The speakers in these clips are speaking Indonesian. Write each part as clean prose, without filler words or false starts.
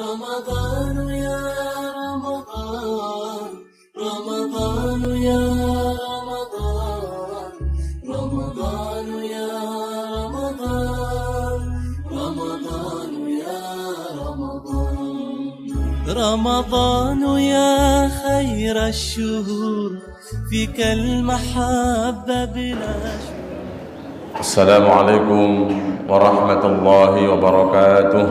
رمضان يا رمضان رمضان يا رمضان رمضان يا رمضان رمضان يا رمضان رمضان يا خير الشهور فيك المحبة بلا شهور. السلام عليكم ورحمة الله وبركاته.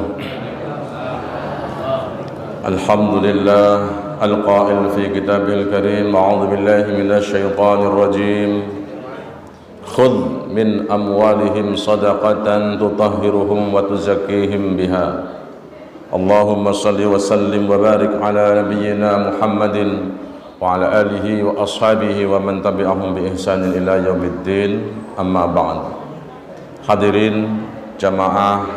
الحمد لله القائل في كتابه الكريم أعوذ بالله من الشيطان الرجيم خذ من أموالهم صدقة تطهرهم وتزكيهم بها اللهم صل وسلم وبارك على نبينا محمد وعلى آله وأصحابه ومن تبعهم بإحسان إلى يوم الدين. Amma ba'd. Hadirin jamaah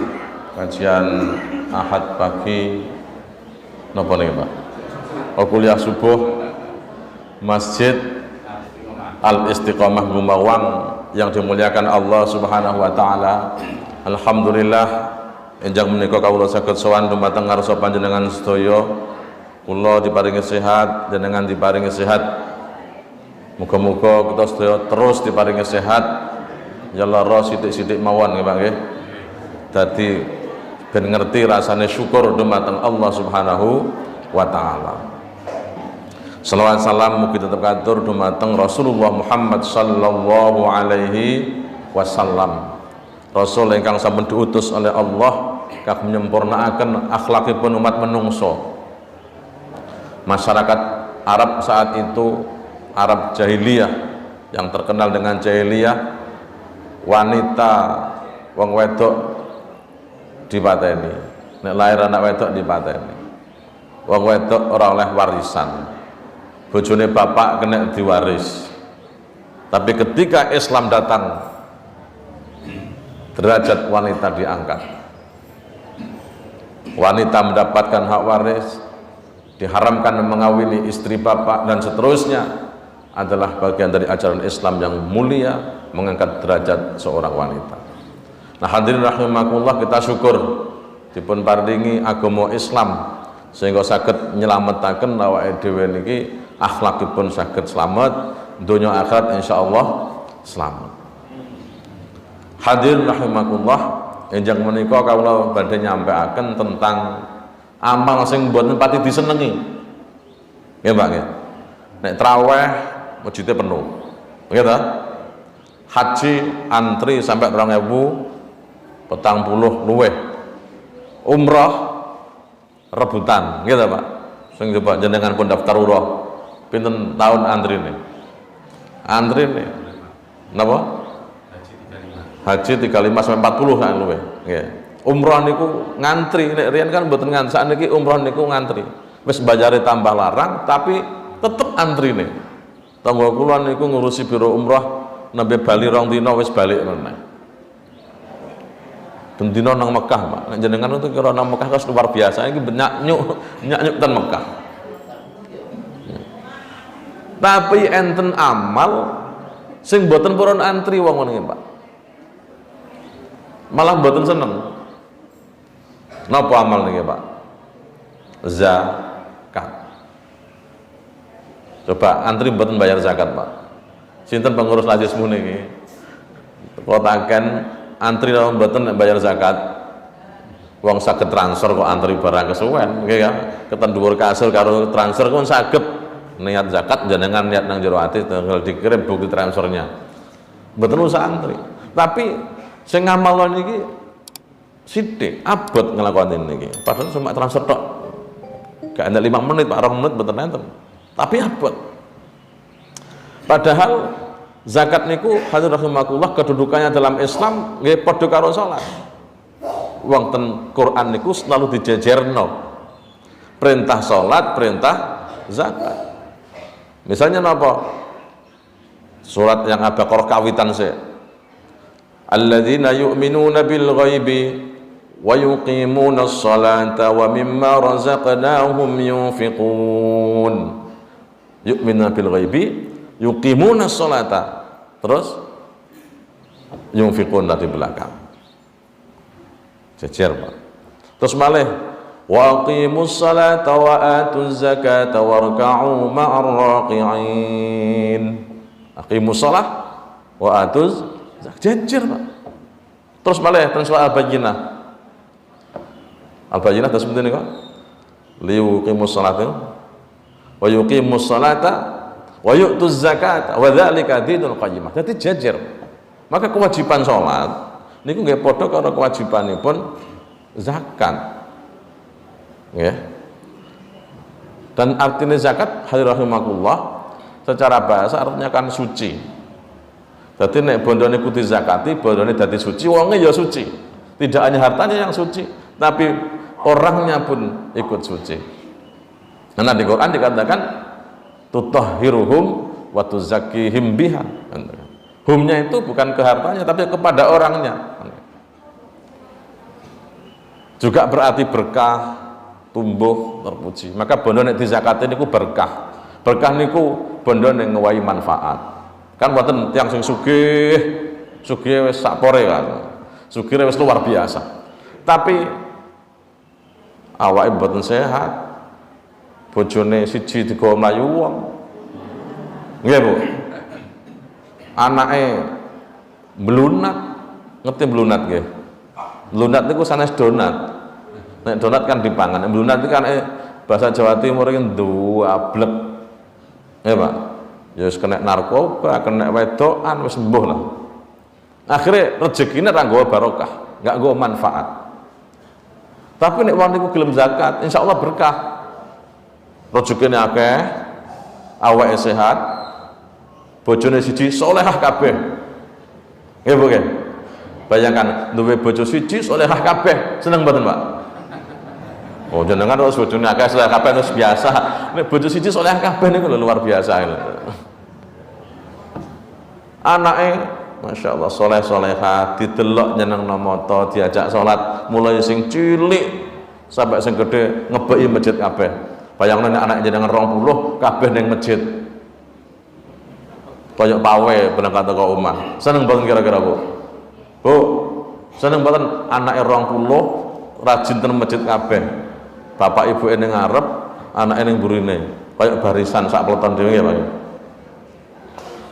kajian Ahad pagi napa niki Pak? Kuliah subuh Masjid Al-Istiqomah Gumawang yang dimuliakan Allah Subhanahu wa taala. Alhamdulillah enjang menika kawula saged sowan dumateng ngarsa panjenengan sedaya. Kula diparingi sehat, jenengan diparingi sehat. Muga-muga kita sedaya terus diparingi sehat. Ya lara sithik-sithik mawon nggih Pak nggih. Dadi ben ngerti rasane syukur dumateng Allah Subhanahu wa taala. Shalawat salam mugi tetep katur dumateng Rasulullah Muhammad sallallahu alaihi wasallam. Rasul ingkang sampun diutus oleh Allah kangge menyempurnaaken akhlakipun umat menungso. Masyarakat Arab saat itu, Arab jahiliyah yang terkenal dengan jahiliyah, wanita wong wedok dipateni, nek lahir anak wedok dipateni. Wong wedok ora oleh warisan, bojone bapak kena diwaris. Tapi ketika Islam datang, derajat wanita diangkat. Wanita mendapatkan hak waris, diharamkan mengawini istri bapak dan seterusnya, adalah bagian dari ajaran Islam yang mulia, mengangkat derajat seorang wanita. Nah hadirin rahimakumullah, kita syukur dipun paringi agama Islam sehingga saged nyelametaken awake dhewe niki akhlakipun saged slamet, donya akhirat insyaallah selamat. Hadirin rahimakumullah, enjang menika kawula badhe nyampaiaken tentang amal sing mboten pati disenengi. Nggih Pak nggih. Nek traweh masjidnya penuh. Nggih ta? Haji antri sampai 2040 luweh. Umrah rebutan, nggih ta Pak? Sing coba jenengan pun daftar umrah. Pinten tahun antrine? Antrine napa? Haji 35 sampai 40 sak luweh. Nggih. Umrah niku ngantri, nek riyen kan mboten ngantri, sakniki umrah niku ngantri. Wis bayare tambah larang tapi tetep antrine. Tangga kula niku ngurusi biro umrah nembe Bali 2 dina wis balik meneh. Ben dina nang Mekah, Pak. Nek jenengan itu kira nang Mekah wis luar biasa, iki nyuk ten Mekah. Tapi enten amal sing mboten purun antri wong ngono iki, Pak. Malah mboten seneng. Napa amal niki, Pak? Zakat. Coba antri mboten bayar zakat, Pak. Sinten pengurus lajismu niki? Kotaken antri lawan mboten bayar zakat. Wong saged transfer kok antri barang kesuwen, nggih kan? Keten dhuwur kasur karo transfer kon saged niat zakat jenengan niat nang jero ati tinggal dikirim bukti transfernya. Mboten usah antri. Tapi sing ngamal niki sithik abot nglakoni niki. Padahal cuma transfer tok. Gak ada 5 menit, Pak, 2 menit mboten enten. Tapi abot. Padahal zakat niku hadirin rahimakumullah kedudukannya dalam Islam nggih padha karo salat. Wong ten Quran niku selalu dijejerno. Perintah salat, perintah zakat. Misalnya napa? Surat yang Al-Baqarah kawitan sih. Alladzina yu'minuna bil ghaibi wa yuqimuna as-salata wa mimma razaqnahum yunfiqun. Yu'minuna bil ghaibi yuqimuna as-salata. Terus yunfiqun dari belakang. Jejer, Pak. Terus malih Wa aqimus salata wa atuz zakata warka'u ma'ar raqi'in. Aqimus salah wa atuz zakat. Jejer, Pak. Terus malah teng surah Al-Bayyinah. Al-Bayyinah ta sebenarnya kok. Liyuqimus salata wa yuqimus salata wa yu'tuz zakata wa dzalika dinul qayyimah. Dadi jejer. Maka kewajiban salat niku nggih padha karo kewajibanipun zakat. Ya. Dan artinya zakat hadirahimakumullah secara bahasa artinya kan suci. Jadi nek bondone kuti zakati, bondone dadi suci, wonge ya suci. Tidak hanya hartanya yang suci, tapi orangnya pun ikut suci. Karena di Quran dikatakan tutahhiruhum wa tuzakkihim biha. Humnya itu bukan ke hartanya tapi kepada orangnya. Juga berarti berkah, tumbuh, terpuji. Maka bondo nek dizakati niku berkah. Berkah niku bondo nek ngewahi manfaat. Kan wonten tiyang sing sugih wis sakpore kan. Sugih wis luar biasa. Tapi awake mboten sehat. Bojone siji digawa mlayu wong. Nggih, Bu. Anake mlunat. Ngerti mlunat nggih? Mlunat niku sanes donat. Nek donat kan dipangan, mlunat itu kan bahasa Jawa Timur iki nduablek. Ya, Pak. Ya wis kena narkoba, kena wedokan wis sembuh lah. Akhirnya rezekine ra nggawa barokah, enggak nggawa manfaat. Tapi nek wong niku gelem zakat, insyaallah berkah. Rezekine akeh, awake sehat, bojone siji salehah kabeh. Nggih, Bu nggih. Bayangkan duwe bojo siji salehah kabeh, seneng mboten, Pak? Oh jenengan terus bojone akeh saleh kabeh terus biasa. Nek bojo siji saleh kabeh niku lho luar biasa. Anake masyaallah saleh-salehah, didelok nyenengno mata, diajak salat mulai sing cilik sampai sing gedhe ngebeki masjid kabeh. Bayangno nek anak jenengan 20 kabeh ning masjid. Koyok pawe berangkat ke omah. Seneng banget kira-kira, Bu? Bu, seneng banget anake 20 rajin ten masjid kabeh. Bapak ibu ning ngarep, anak ning burine, kayak barisan sak peleton dhewe ya, Pak.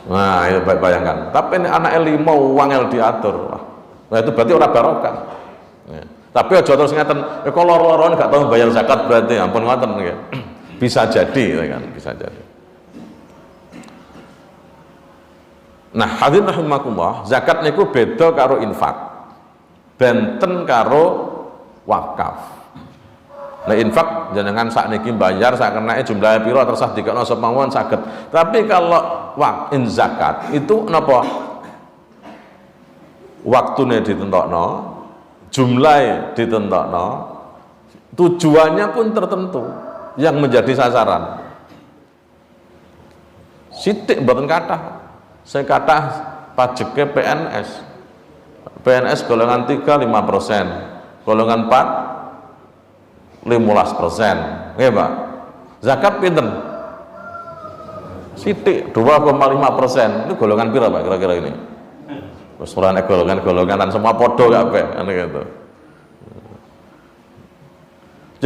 Nah, itu bayangkan. Tapi ini anak 5 wangel diatur. Nah, itu berarti ora barokah. Ya. Tapi aja terus ngeten, kalau loro-loron gak tahu bayar zakat berarti ampun ngoten nggih. Bisa jadi ya kan, bisa jadi. Nah, hadirin rahimakumullah, zakat niku beda karo infak. Benten karo wakaf. Nah infak jenengan sakniki bayar sak kenake jumlahe pira tersah dikekno sapa mawon saged. Tapi kalau zakat itu napa? Waktune ditentokno, jumlahe ditentokno, tujuannya pun tertentu yang menjadi sasaran. Sithik mboten kathah. Sing kathah pajeke PNS. PNS golongan 3 5%, golongan 4 15%, nggih Pak. Zakat pinten? Sithik 2,5%. Itu golongan pira Pak kira-kira ini? Wis ora nek golongan-golongan semua padha kabeh, ngene gitu.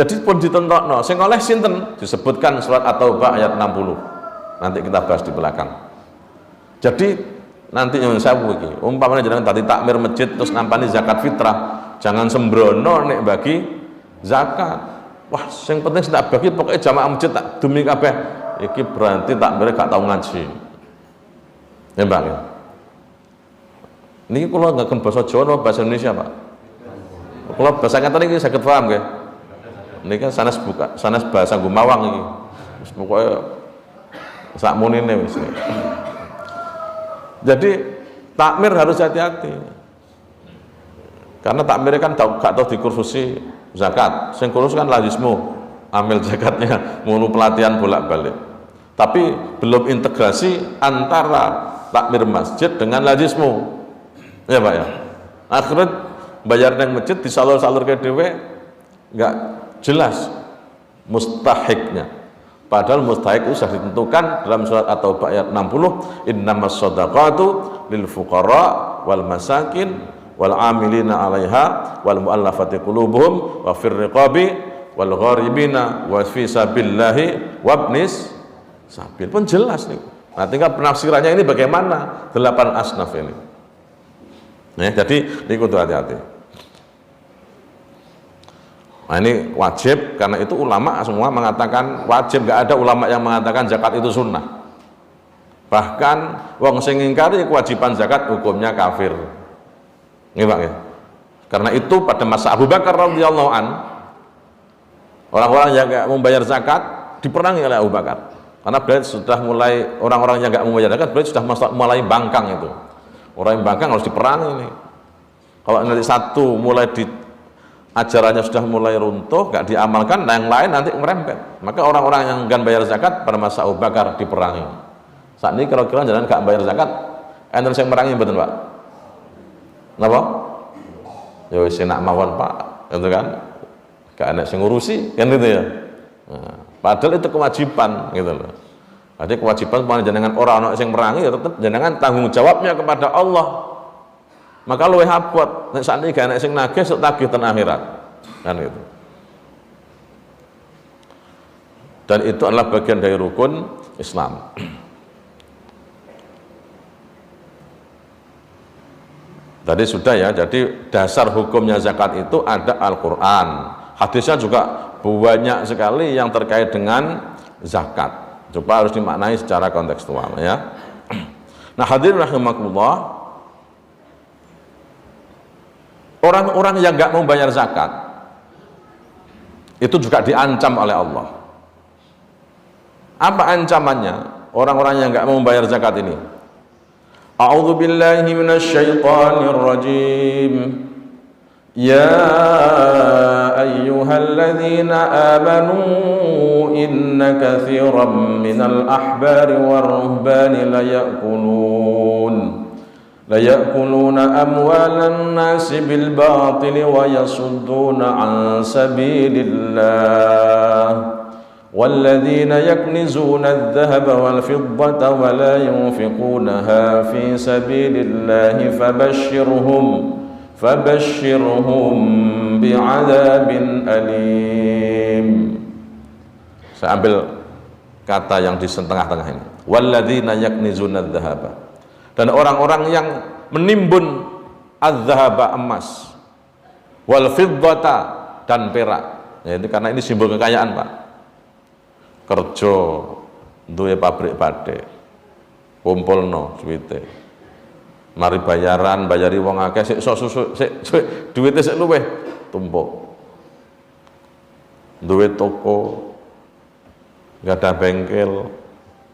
Jadi pun ditentokno, sing oleh sinten? Disebutkan surat At-Taubah ayat 60. Nanti kita bahas di belakang. Jadi nanti nyuwun sewu iki, umpamane jenengan tadi takmir masjid terus nampani zakat fitrah, jangan sembrono nek bagi zakat. Wah, yang penting tak bagi pokoknya jamaah masjid tak demi kabeh. Iki berarti takmir gak tau ngaji. Ya, Mbak. Niki kula ngagem basa Jawa napa basa Indonesia, Pak? Kula basa ngeten iki saged paham nggih. Niki sanes buka, sanes bahasa Gumawang iki. Wis pokoke sakmunine wis. Jadi takmir harus hati-hati. Karena takmir kan gak tahu dikursusi zakat. Sing kursus kan lazismu, ambil zakatnya, mulu pelatihan bolak-balik. Tapi belum integrasi antara takmir masjid dengan lazismu. Ya, Pak ya. Akhirnya bayar nang masjid disalur-salur ke dhewe enggak jelas mustahiknya. Padahal mustahik itu sudah ditentukan dalam surat At-Taubah ayat 60, innamas shadaqatu lil fuqara wal masakin wal amilina 'alaiha wal mu'allafati qulubuhum wa fir riqabi wal gharibina wa fi sabilillahi wabnis sabil. Pun jelas nih. Nah, tinggal penafsirannya ini bagaimana 8 asnaf ini. Nah, jadi ini kudu hati-hati. Nah, ini wajib, karena itu ulama semua mengatakan wajib, nggak ada ulama yang mengatakan zakat itu sunnah. Bahkan wong sing ngingkari kewajiban zakat hukumnya kafir. Nggih, Pak ya. Karena itu pada masa Abu Bakar radhiyallahu an, orang-orang yang nggak membayar zakat diperangi oleh Abu Bakar. Karena beliau sudah mulai, orang-orang yang nggak membayar zakat, beliau sudah mulai bangkang itu. Orang yang bangkang harus diperangi ini. Kalau nanti satu mulai di ajarannya sudah mulai runtuh, nggak diamalkan, nah yang lain nanti merembet. Maka orang-orang yang nggak bayar zakat pada masa Abu Bakar diperangi. Saat ini kira-kira jangan nggak bayar zakat, enten sing merangi betul Pak? Napa? Ya wis enak mawon Pak, itu kan? Gak enak sing ngurusi, kan gitu ya. Nah, padahal itu kewajiban gitu loh. Jadi kewajiban panjenengan orang sing merangi ya tetap jenengan tanggung jawabnya kepada Allah. Maka luwih abot nek sakniki gak enak sing nagih sok tagih ten akhirat. Kan gitu. Dan itu adalah bagian dari rukun Islam. Tadi sudah ya, jadi dasar hukumnya zakat itu ada Al-Quran. Hadisnya juga banyak sekali yang terkait dengan zakat. Coba harus dimaknai secara kontekstual ya. Nah, hadirin rahimakumullah, orang-orang yang nggak mau bayar zakat itu juga diancam oleh Allah. Apa ancamannya orang-orang yang nggak mau bayar zakat ini? A'udzu billahi minasyaitonir rajim. Ya ayyuhalladzina amanu inna katsiran minal ahbari war ruhbani la ya'kuluna amwalan nasi bil batili wa yasudduna an sabilillah. والذين يكنزون الذهب والفضة ولا ينفقونها في سبيل الله فبشرهم بعذاب أليم. Saya ambil kata yang di tengah-tengah ini. Walladzina yaknizuna adz-dzahaba. Dan orang-orang yang menimbun adz-dzahaba, emas, wal fiddata, dan perak. Ya, ini karena ini simbol kekayaan, Pak. Kerja duwe pabrik batik, kumpulno duwite, mari bayari wong akeh, sik duwite sik luweh tumpuk, duwe toko, gak ada bengkel,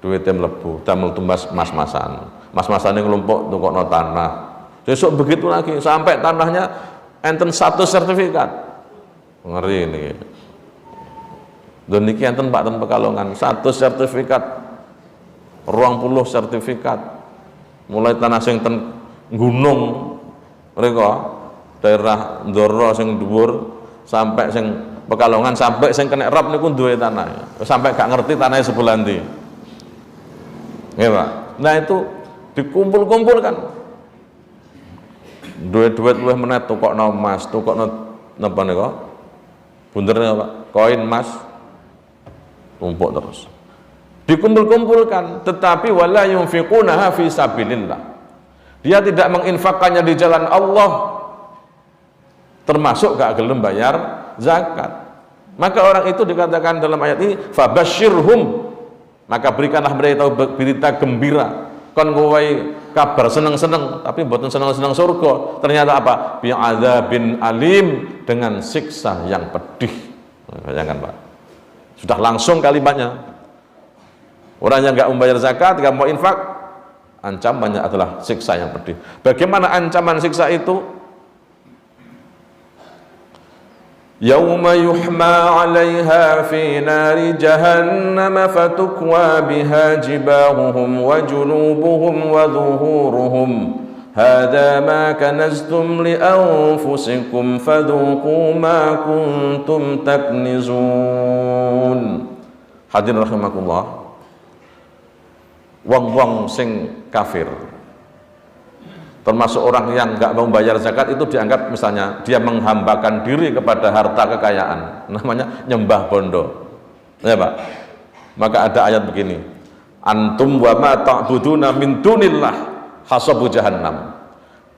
duwite mlebu, damel tumbas mas-masan yang ngelumpuk tukokno tanah. Besok begitu lagi sampai tanahnya enten 1 sertifikat, ngeri ini. Dan niki enten Pak ten Pekalongan 1 sertifikat, 20 sertifikat, mulai tanah sing ten gunung mereka daerah Ndoro sing dhuwur sampai sing Pekalongan sampai sing kena rop niku duwe tanah, sampai gak ngerti tanahnya sebelah ndi. Nggih Pak. Nah itu dikumpul-kumpulkan. Duit-duit luwih meneh tukokno emas, tukokno napa nika? Bunderne Pak, koin emas. Tumpuk terus dikumpul-kumpulkan, tetapi wala yunfiqunaha fi sabilillah, dia tidak menginfakkannya di jalan Allah, termasuk gak gelem bayar zakat. Maka orang itu dikatakan dalam ayat ini fabasyirhum, maka berikanlah mereka berita gembira, kon kowe kabar seneng-seneng tapi mboten seneng-seneng surga, ternyata apa? Bi'adzabin alim, dengan siksa yang pedih. Bayangkan Pak, sudah langsung kalimatnya. Orang yang nggak membayar zakat, nggak mau infak, ancamannya adalah siksa yang pedih. Bagaimana ancaman siksa itu? Yauma yuhma 'alaiha fi nari jahannam fatukwa biha jibahuhum wa junubuhum wa dhuhuruhum hadza ma kanaztum li anfusikum fadhuqu ma kuntum taknizun. Hadirin rahimakumullah, wong-wong sing kafir Termasuk orang yang nggak mau bayar zakat itu dianggap misalnya dia menghambakan diri kepada harta kekayaan, namanya nyembah bondo, ya Pak. Maka ada ayat begini, antum wa ma ta'buduna min dunillah hasabu jahannam.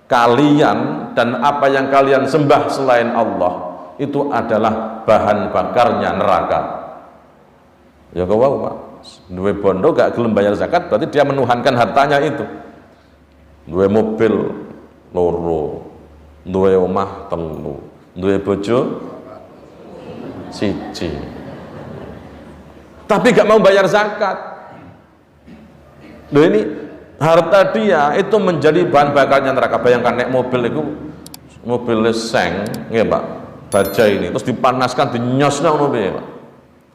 Kalian dan apa yang kalian sembah selain Allah itu adalah bahan bakarnya neraka. Ya kau Pak, duwe bondo gak gelem bayar zakat berarti dia menuhankan hartanya itu. Duwe mobil loro, duwe omah telu, duwe bojo siji, tapi gak mau bayar zakat. Loh, ini harta dia itu menjadi bahan bakarnya neraka. Bayangkan naik mobil itu, mobil seng, ya Pak, baja ini, terus dipanaskan, dinyosnya mobil, ya Pak.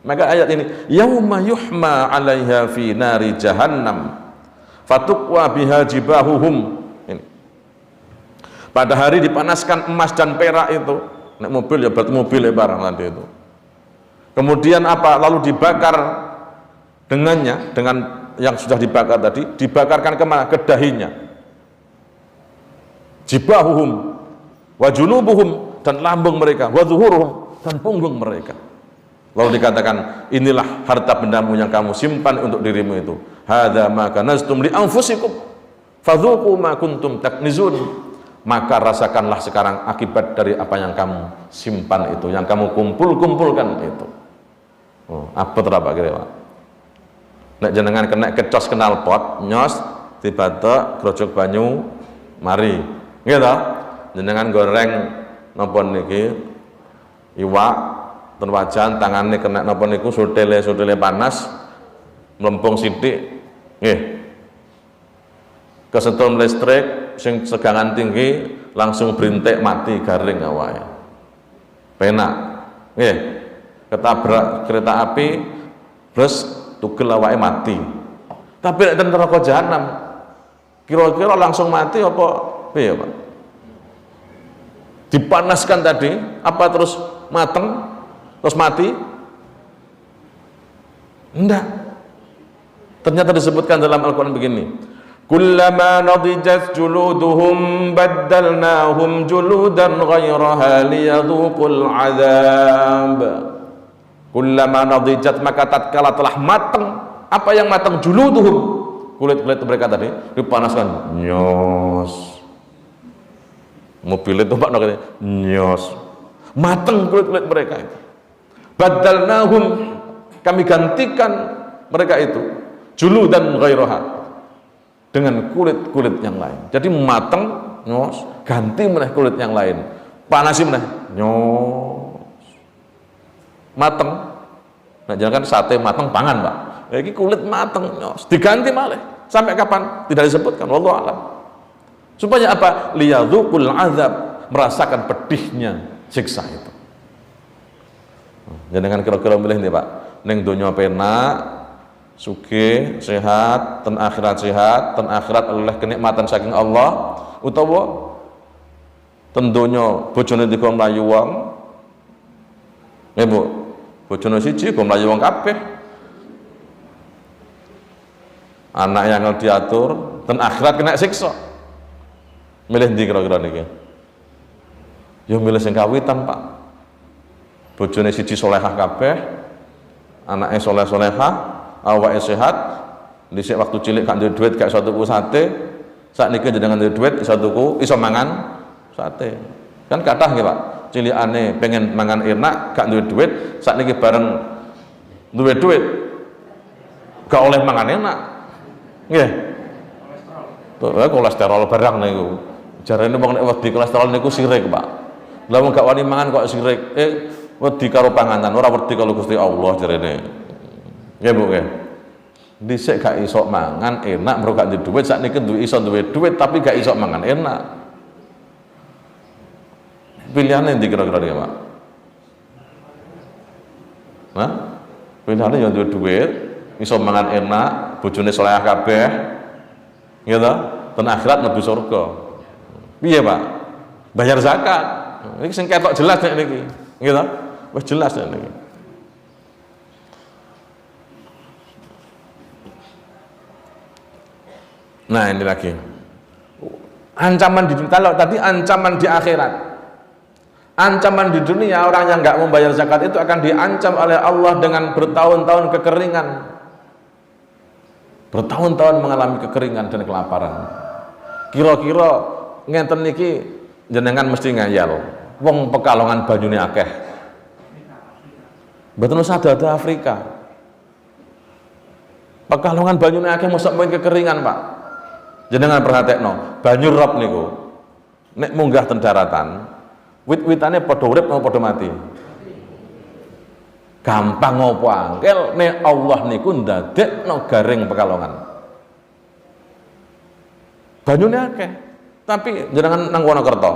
Maka ayat ini, yauma yuhma 'alaiha fi nari jahannam fatukwa biha jibahuhum. Ini. Pada hari dipanaskan emas dan perak itu, naik mobil ya berarti mobil ya barang nanti itu. Kemudian apa? Lalu dibakar dengannya, dengan yang sudah dibakar tadi, dibakarkan kemana? Ke dahinya. Jibahuhum, wajunubuhum, dan lambung mereka, wazuhuruhum, dan punggung mereka. Lalu dikatakan, inilah harta bendamu yang kamu simpan untuk dirimu itu. Hadza ma kanaztum li anfusikum fadzuqu ma kuntum taknizun. Maka rasakanlah sekarang akibat dari apa yang kamu simpan itu, yang kamu kumpulkan itu. Oh, apa terapa kira Pak? Nek jenengan kena kecos kenal pot, nyos, dibatek, grojok banyu, mari. Nggih ta? Jenengan goreng napa niki? Iwak ten wajan, tangane kena napa niku sutile panas, mlempung sithik. Nggih. Kesentuh listrik sing segangan tinggi langsung berintik mati garing awake. Penak. Nggih. Ketabrak kereta api terus tugel awake mati. Tapi nek ten neraka jahanam kira-kira langsung mati apa piye, Pak? Dipanaskan tadi, apa terus mateng, terus mati? Enggak. Ternyata disebutkan dalam Al-Quran begini, kullama nadijat juluduhum baddalnahum juludan ghairaha liyadhuqul azab. Kullama nadijat, maka tatkala telah mateng, apa yang mateng? Juluduhum, kulit-kulit mereka tadi dipanaskan, nyos. Mobil itu Pak nakane nyos. Mateng kulit-kulit mereka itu. Badalnahum, kami gantikan mereka itu juludan ghairaha, dengan kulit-kulit yang lain. Jadi mateng nyos, ganti meneh kulit yang lain. Panasi meneh nyos. Mateng. Nah, jangan kan sate mateng pangan, Pak. Iki kulit mateng nyos, diganti malah. Sampai kapan? Tidak disebutkan, wallahu a'lam. Supaya apa? Liyadzuqul azab, merasakan pedihnya siksa itu. Jangan kira-kira milih nih Pak, ning donya penak, sugih, sehat, ten akhirat sehat, ten akhirat oleh kenikmatan saking Allah, utawa ten donya bojone dikon mlayu wong. Bu, bojone siji kok mlayu wong kabeh. Anak yang diatur, ten akhirat kena siksa. Milih ndi kira-kira niki? Ya milih sing kawitan, Pak. Bojone siji solehah kabeh, anake soleh-solehah, awake sehat, dhisik waktu cilik gak duwe duit gak iso tuku sate, sakniki jenengan duwe duit iso tuku, iso mangan sate. Kan kathah nggih, Pak. Cilikane pengen mangan enak, gak duwe duit, sakniki bareng duwe duit gak oleh mangan enak. Nggih. Kolesterol barang niku. Jarane wong nek wedi kolesterol niku sirik, Pak. Lah wong gak wani mangan kok sirik. Wedi karo panganan, ora wedi karo Gusti Allah jarene. Nggih, Bu, nggih. Dhisik gak iso mangan enak mergo gak duwe duit, sakniki iso duwe duit tapi gak iso mangan enak. Pilihane ndi kira-kira iki, Pak? Hah? Pilihane yo duwe duit, iso mangan enak, bojone saleh kabeh. Gitu, ten akhirat mlebu surga. Piye, Pak? Bayar zakat. Iki sing ketok jelas nek niki. Gitu. Wis jelas nek niki. Nah, ini lagi. Ancaman di dunia, kalau tadi ancaman di akhirat. Ancaman di dunia, orang yang nggak membayar zakat itu akan diancam oleh Allah dengan bertahun-tahun kekeringan. Bertahun-tahun mengalami kekeringan dan kelaparan. Kira-kira ngenten niki jenengan mesti ngayal. Wong Pekalongan banyune akeh. Mboten usah ada Afrika. Pekalongan banyune akeh mosok main kekeringan, Pak. Jenengan perhatekno, banyu rob niku nek munggah ten daratan, wit-witane padha urip apa padha mati? Gampang apa angel nek Allah niku ndadekno garing Pekalongan. Banyune akeh, tapi jenengan nang Wonokerto,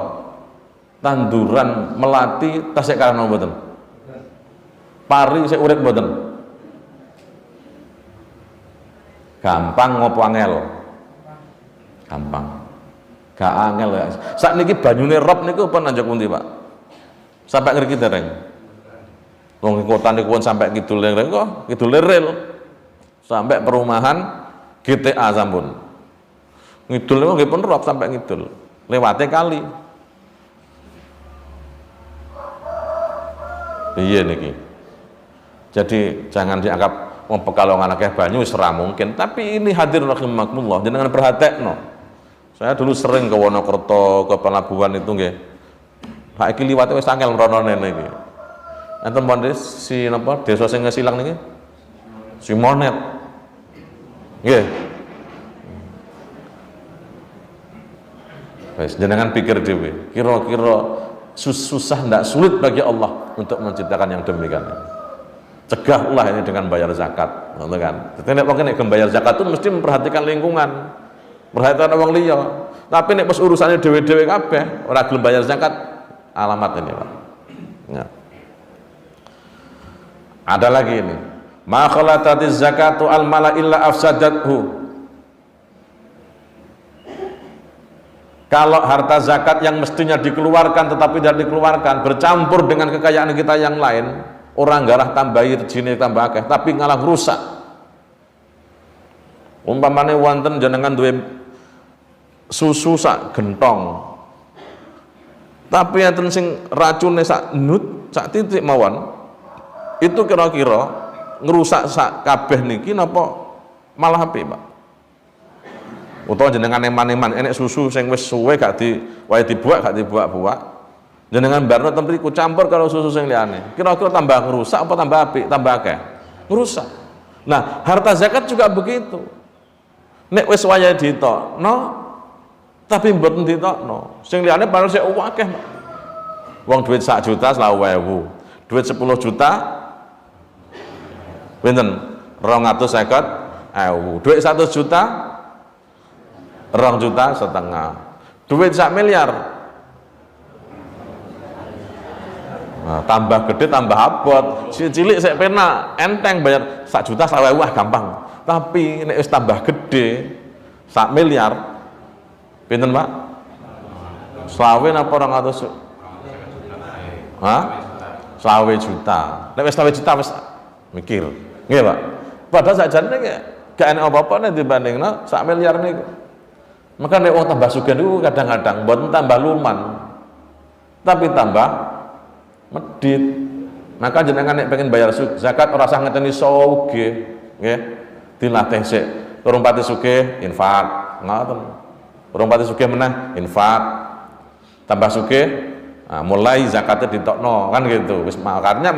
tanduran melati tasik karana mboten? Pari sik urip mboten? Gampang apa angel? Gampang. Gak angel ya. Saat niki banyune rob niku pun nanjak pundi, Pak? Sampai ngriki dereng. Wong kota niku pun sampai kidul dereng kok, kidul rel. Sampai perumahan GTA sampun. Ngidul niku nggih pun rob sampai ngidul. Lewate kali. Iya niki. Jadi jangan dianggap wong Pekalongan akeh banyu wis ora mungkin, tapi ini hadir rahimakumullah. Jenengan perhatekno. Saya dulu sering ke Wonokerto, ke Pelabuhan itu nggih. Saiki liwate wis angel mronone niki. Enten pon si napa desa sing ngesilang niki? Simonet. Nggih. Wis jenengan pikir dhewe, kira-kira susah ndak sulit bagi Allah untuk menciptakan yang demikian. Cegahlah ini dengan bayar zakat, ngono kan. Dadi nek wong nek bayar zakat itu mesti memperhatikan lingkungan. Perhatian orang liya, tapi nek pas urusannya dewe-dewe kabeh ora gelem bayar zakat, alamat ini, Pak. Ya. Ada lagi ini, ma khalatatiz zakatu al mala illa afsadathu. Kalau harta zakat yang mestinya dikeluarkan tetapi tidak dikeluarkan, bercampur dengan kekayaan kita yang lain, orang garah tambahi rezine tambah akeh, tapi ngalah rusak. Umpamane wonten jenengan duwe susu sak gentong, tapi enten sing racune sak nut, sak titik mawon, itu kira-kira ngerusak sak kabeh niki napa malah apik, Pak? Utawa jenengan eman-eman enek susu sing wis suwe gak di wae dibuak gak dibuak-buak, jenengan barno ten mriku campur karo susu sing liyane, kira-kira tambah ngerusak apa tambah apik? Tambah akeh ngerusak. Nah, harta zakat juga begitu. Nek wis wayahe ditokno tapi mboten ditokno, sing liyane padahal sik akeh. Wong duit 1 juta 20.000, duit 10 juta pinten? 250.000, duit 1 juta 2,5 juta, duit 1 miliar. Nah, tambah gede tambah abot, cilik sik penak, enteng bayar 1 juta 20.000 gampang. Tapi nek wis tambah gede 1 miliar pinten, Pak? 20 apa 200? Hah? 20 juta. Nek wis 20 juta wis mikir. Nggih, Pak. Padahal sakjane gak enak apa-apa nek dibandingno 1 miliar niku. Maka nek wong tambah sugih niku kadang-kadang mboten tambah luman, tapi tambah medit. Maka jenengan nek pengen bayar zakat ora usah ngeteni sugih, nggih. Dilatih sik. Urung pati sugih infak, ngoten. Urung pati sugih meneh infak, tambah sugih, nah, mulai zakatnya ditokno kan gitu. Wis makarnya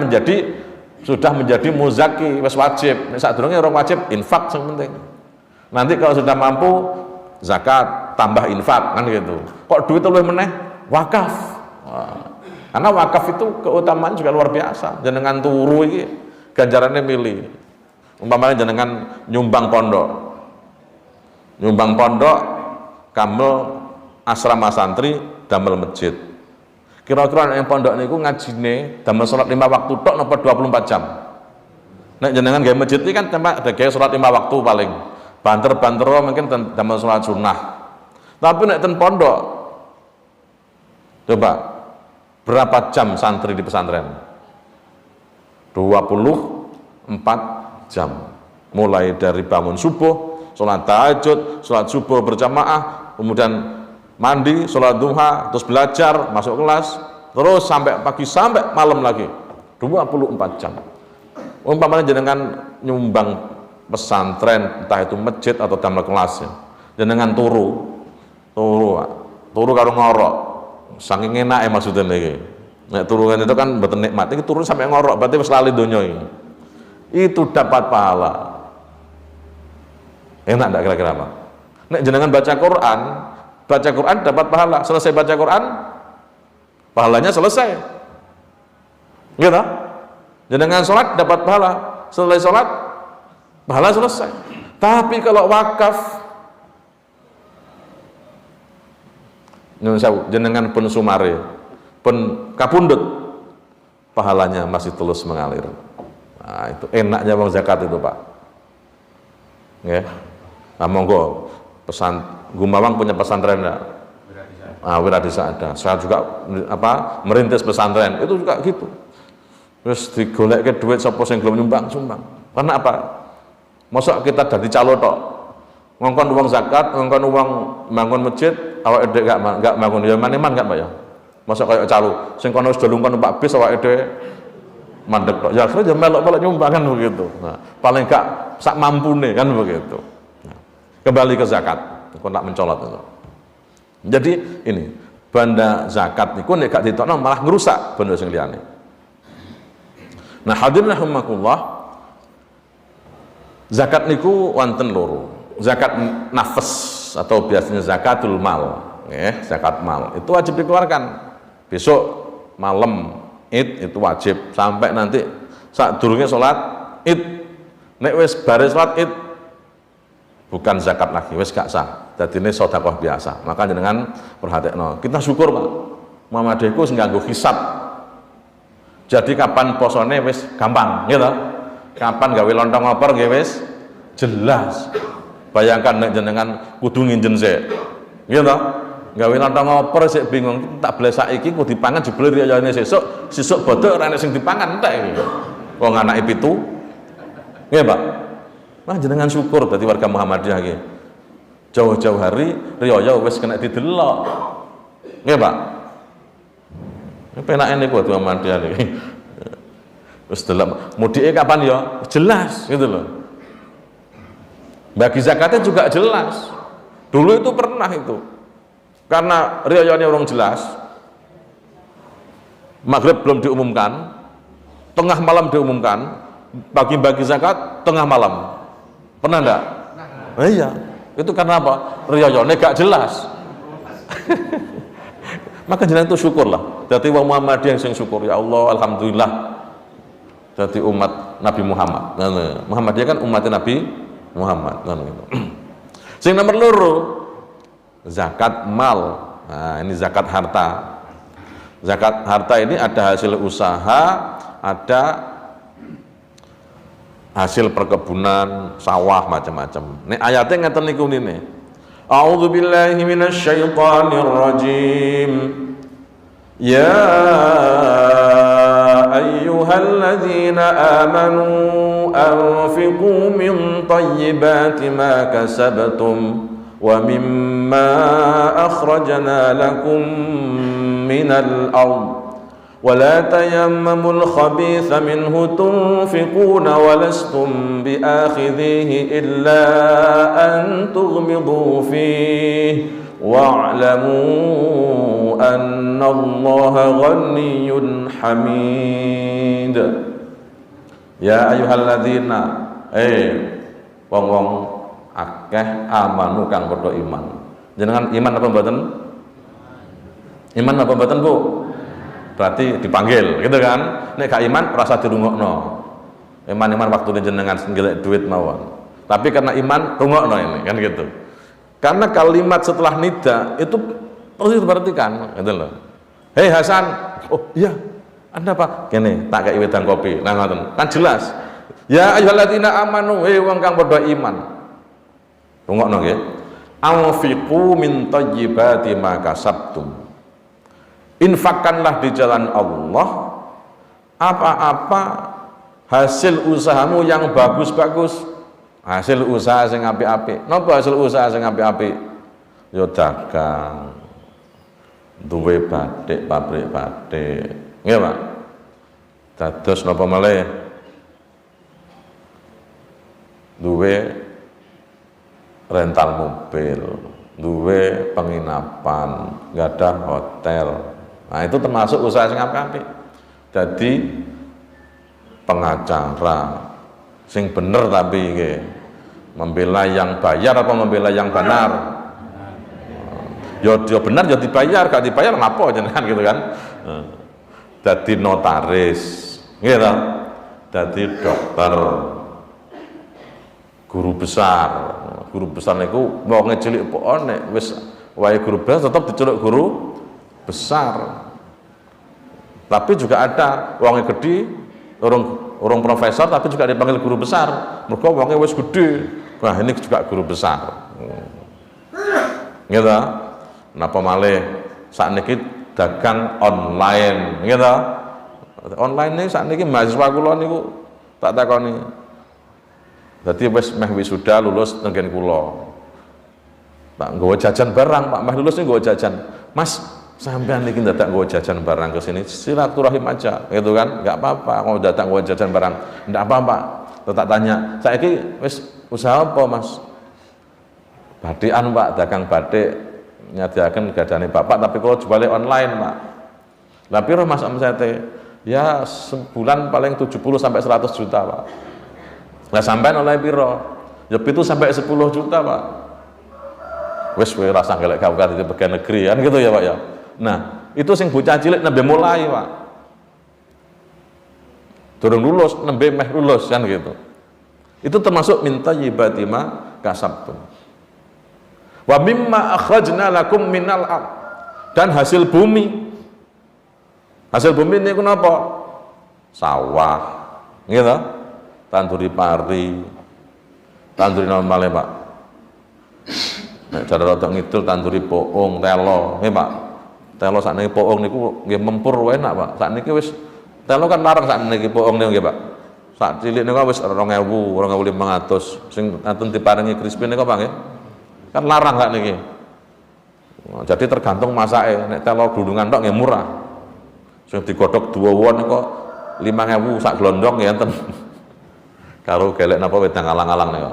sudah menjadi muzaki, wis wajib. Nek sadurunge orang wajib infak sing penting. Nanti kalau sudah mampu zakat tambah infak kan gitu. Kok duit luwih meneh wakaf. Nah, karena wakaf itu keutamaan juga luar biasa. Jenengan turu iki ganjarannya milih. Umpamanya jenengan nyumbang pondok. Nyumbang pondok kamel asrama santri damel masjid. Kira-kira yang pondok niku ngajine damel salat 5 waktu tok napa 24 jam. Nek jenengan gawe masjid iki kan ada gawe salat 5 waktu paling. Banter-banter mungkin damel salat sunnah. Tapi nek ten pondok coba berapa jam santri di pesantren? 24 jam. Mulai dari bangun subuh, sholat tahajud, sholat subuh berjamaah, kemudian mandi, sholat duha, terus belajar, masuk kelas, terus sampai pagi sampai malam lagi 24 jam. Umpamanya jenengan nyumbang pesantren, entah itu masjid atau damel kelas ya. Jenengan turu karo ngorok. Saking enake maksudnya iki. Nek turu kan itu kan mboten nikmat, iki turu sampai ngorok, berarti wis lali donya iki. Itu dapat pahala. Enak enggak kira-kira Pak? Nek jenengan baca Quran dapat pahala. Selesai baca Quran, pahalanya selesai. Gitu? Jenengan sholat dapat pahala. Selesai sholat, pahala selesai. Tapi kalau wakaf, jenengan pun sumare, pun kapundut, pahalanya masih terus mengalir. Nah, itu enaknya bang zakat itu Pak. Ya. Nah, monggo Gumawang punya pesantren enggak? Wiradisa ada. Saya juga merintis pesantren, itu juga gitu. Terus digolek ke duit sapa sing gelem nyumbang. Karena apa? Mosok kita dadi calo tok. Ngongkon uang zakat, ngongkon uang bangun masjid, awake dhewe enggak bangun ya man-man kan Pak ya. Mosok kaya calo, sing kono wis dolung kono Pak bis awake dhewe mandek tok. Ya akhirnya melok-melok nyumbang kan begitu. Nah, paling enggak sak mampune kan begitu. Nah, kembali ke zakat, kok nak mencolot itu. Jadi ini banda zakat niku nek gak ditokno malah ngrusak benda sing liyane. Nah, hadirin rahimakumullah, zakat niku wonten loro. Zakat nafas atau biasanya zakatul mal, ya, zakat mal. Itu wajib dikeluarkan. Besok malam Id itu wajib sampai nanti sadurunge salat Id. Nek wis bare salat Id bukan zakat lagi, wis gak sah. Dadine sedekah biasa. Maka jenengan perhatekno. Kita syukur, Pak. Muhammadiyah iku sing nganggo hisab. Jadi kapan posone wis gampang, gitu. Kapan gawe lontong opor nggih wis jelas. Bayangkan nek jenengan kudu nginjen sik. Gitu. Gawe lontong opor sik bingung, tak boleh saiki kudu dipangan jebule riyane sesuk bodho ora enek sing dipangan entek iki. Wong anake 7. Nggih, Pak. Nah jenengan syukur dadi warga Muhammadiyah iki. Jauh-jauh hari riyaya wis kena didelok. Nggih, Pak. Penake niku kudu Muhammadiyah niki. Wis delok mudike kapan ya? Jelas gitu loh. Bagi zakatnya juga jelas. Dulu itu pernah itu. Karena riyayane orang jelas. Maghrib belum diumumkan, tengah malam diumumkan, bagi-bagi zakat tengah malam. Pernah enggak? Iya. Itu karena apa? Riyayane gak jelas. Maka jenengan itu syukurlah. Jadi wong Muhammadiyah yang syukur, ya Allah, alhamdulillah. Jadi umat Nabi Muhammad. Muhammadiyah kan umatnya Nabi Muhammad. Sing nomor loro, zakat mal. Nah, ini zakat harta. Zakat harta ini ada hasil usaha, ada hasil perkebunan, sawah, macam-macam. Nek ayatnya ngeten niku nene. A'udzu billahi minasyaitonir rajim. Ya ayyuhalladzina amanu anfiqu min thayyibati ma kasabtum wa mimma akhrajna lakum minal ardh ولا تيمموا الخبيث منه تنفقون ولستم بآخذيه إلا أن تغمضوا فيه واعلموا أن الله غني حميد يا أيها الذين wong-wong akeh amanu kang padha iman. Jenengan iman apa mboten? Iman apa mboten, Bu? Berarti dipanggil, gitu kan? Nek gak iman rasa dirungokno. Iman waktu jenengan ngelek duit mawon. Tapi karena iman rungokno ini, kan gitu. Karena kalimat setelah nida itu harus diperhatikan, gitu loh. Hei Hasan, oh iya, Anda Pak, kene tak kayak wedang kopi, nah ngoten. Kan jelas. Ya ayyuhalladzina amanu, hei wong kang padha iman. Rungokno nggih. Anfiqu min thayyibati ma kasabtum. Infakkanlah di jalan Allah apa-apa hasil usahamu yang bagus-bagus. Hasil usaha sing apik-apik. Napa hasil usaha sing apik-apik? Ya dagang, duwe batik, pabrik batik. Nggih, Pak. Dados napa malih? Duwe rental mobil, duwe penginapan, gadah hotel. Nah, itu termasuk usaha sing apik. Jadi pengacara sing bener tapi nggih. Membela yang bayar apa membela yang benar? Yo benar yo dibayar, gak dibayar ngapo jenengan gitu kan. Dadi notaris, nggih ta? Dadi dokter, guru besar. Guru besar niku wong cilik pokoke nek wis wae guru besar tetap diceluk guru besar. Tapi juga ada wong gede, orang profesor tapi juga dipanggil guru besar. Mergo wonge wis gede. Wah, ini juga guru besar. Gitu. Napa malih sakniki dagang online, gitu. Online ini sakniki mahasiswa kula niku tak takoni. Dadi wis meh wisuda lulus tenggen kula. Pak nggawa jajan barang, Pak meh lulus niku nggawa jajan. Mas, sampean niki dadak nggawa jajan barang ke sini, silaturahim aja, gitu kan? Enggak apa-apa kalau dadak nggawa jajan barang. Enggak apa-apa. Tak tanya, saiki wis usaha apa, Mas? Batikan, Pak, dagang batik, nyadiaken gadane Bapak, tapi kalau jualnya online, Pak. Lah piro Mas omsete? Ya sebulan paling 70 sampai 100 juta, Pak. Lah sampean oleh piro? Ya 7 sampai 10 juta, Pak. Wis kowe rasa gelek kawat di bagian negeri kan gitu ya, Pak ya. Nah, itu sing bocah cilik nembe mulai, Pak. Durung lulus, nembe meh lulus kan gitu. Itu termasuk minta yibatima kasabtum. Wa mimma akhrajna lakum minal ard, dan hasil bumi. Hasil bumi ini kenapa? Sawah, gitu. Tanduri pari, tanduri normal ya, Pak. Nek cara rada ngidul tanduri poong, telo, nggih Pak. Telo sakniki poong niku nggih mempur enak, Pak. Sakniki wis telo kan larang sakniki poong niku nggih, Pak. Sak cilik niku wis 2000, 2500 sing aten diparingi crispy niku Pak nggih. Kan larang sakniki. Jadi tergantung masake. Nek telo dulungan tok nggih murah. Sing digodhog 2 won kok 5000 sak glondong ya enten. Karo gelek napa wedang alang-alang niku.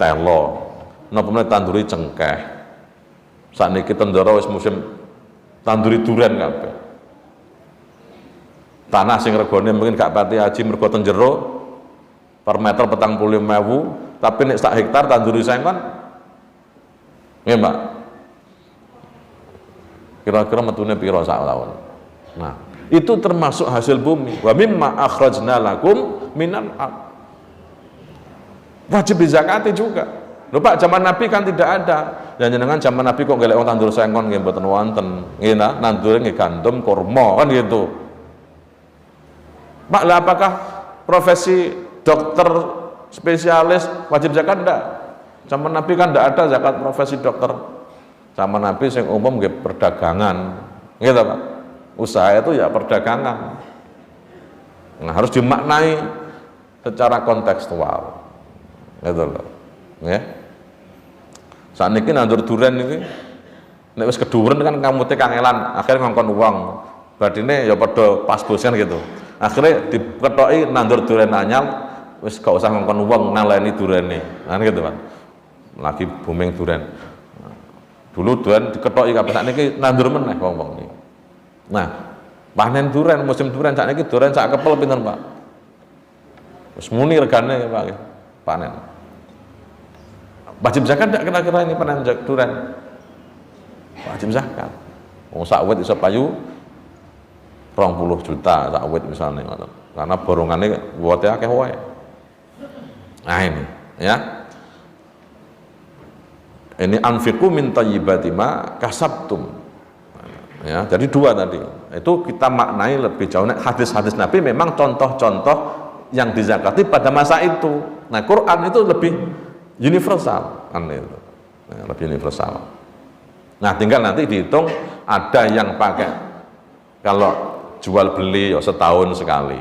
Telo. Napa meneh tanduri cengkeh. Sakniki tendara wis musim tanduri duren kabeh. Tanah sing regane mungkin gak pati aji mergo ten jero per meter 45.000, tapi nek sak hektar tanduri sengkon nggih, Mbak. Kira-kira metune pira sak taun. Nah, itu termasuk hasil bumi. Wa mimma akhrajna lakum minal ard. Wajib dizakati juga. Lho Pak, zaman Nabi kan tidak ada. Ya jenengan zaman Nabi kok golek wong tandur sengkon nggih mboten wonten. Nggih nah, nandure nggih gandum, kurma kan gitu. Pak, lah apakah profesi dokter spesialis wajib zakat? Enggak. Zaman Nabi kan enggak ada zakat profesi dokter. Zaman Nabi sing umum nggih perdagangan. Gitu Pak. Usaha itu ya perdagangan. Nah, harus dimaknai secara kontekstual. Gitu loh. Nggih. Sakniki nandur duren iki nek wis keduren kan kamute kangelan, akhirnya ngongkon uang. Badine ya padha pas bosan gitu. Akhirnya diketoki nandur duren anyar, wis gak usah ngongkon uang naleni durene. Kan gitu, Pak. Lagi booming duren. Dulu duren diketoki kabeh, sakniki nandur meneh wong-wong iki. Nah, panen duren, musim duren sakniki duren sak kepel pinten, Pak? Wis muni regane, Pak. Panen. Wajib zakat enggak kira-kira ini panen duren? Wajib zakat. Wong sak wit iso payu 20 juta sak wit misalnya, karena borongannya wote akeh wae. Nah ini ya, ini anfiqu min thayyibati ma kasabtum ya. Jadi dua tadi itu kita maknai lebih jauh. Hadis-hadis Nabi memang contoh-contoh yang dizakati pada masa itu. Nah Quran itu lebih universal kan itu ya, lebih universal. Nah tinggal nanti dihitung, ada yang pakai kalau jual beli ya setahun sekali.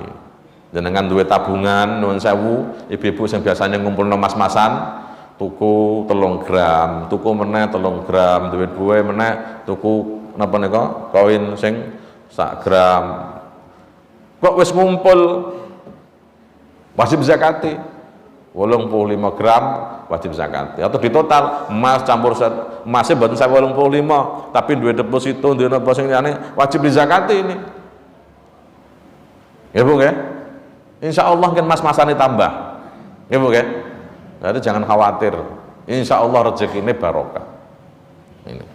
Jenengan duwe tabungan nuwun sewu, ibu-ibu yang biasanya ngumpulno mas-masan, tuku 3 gram, tuku meneh 3 gram, duit buwe meneh tuku napa nika koin sing 1 gram. Kok wis ngumpul wajib zakati 85 gram wajib zakati. Atau di total emas campur emasnya mboten 85 tapi duwe deposito duwe napa sing liyane wajib dizakati ini. Ya Bu ya. Insyaallah kan mas-masane tambah. Ya Bu ya. Jadi jangan khawatir. Insyaallah rezeki ini barokah. Ini.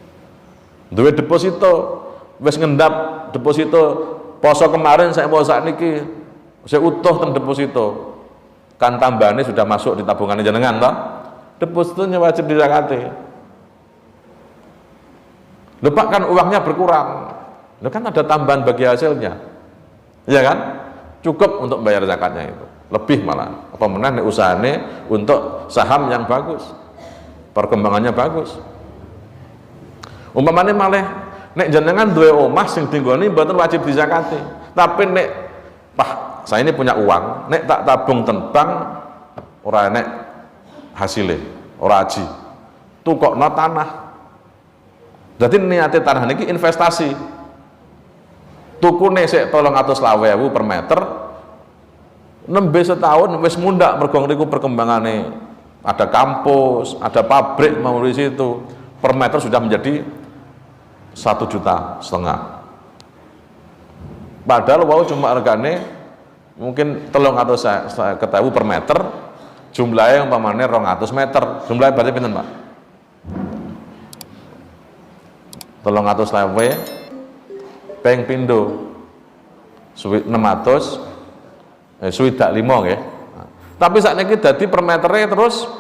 Duwe deposito wis ngendap deposito poso kemarin saya mau saat niki saya utuh teng deposito kan tambahannya sudah masuk di tabungannya jenengan toh depositonya wajib dizakati. Lho Pak kan uangnya berkurang, lho kan ada tambahan bagi hasilnya, ya kan cukup untuk bayar zakatnya itu lebih malah apa meneh usahane untuk saham yang bagus perkembangannya bagus. Umpamane malih nek jenengan duwe omah sing dinggoni mboten wajib dizakati. Tapi nek Pak, saya ini punya uang, nek tak tabung tentang ora enek hasilnya, ora aji. Tukokno tanah. Jadi niate tanah niki investasi. Tukune sik 320.000 per meter. Nembe setahun wis mundak mergo niku perkembangane. Ada kampus, ada pabrik mau di situ. Per meter sudah menjadi 1,5 juta. Padahal wow cuma regane mungkin 300.000 per meter, jumlahnya yang umpamane 200 meter. Jumlahnya berarti pinten, Pak? 300.000 ping pindho. Suwi 600 swidak 5 nggih. Tapi sakniki dadi per metere terus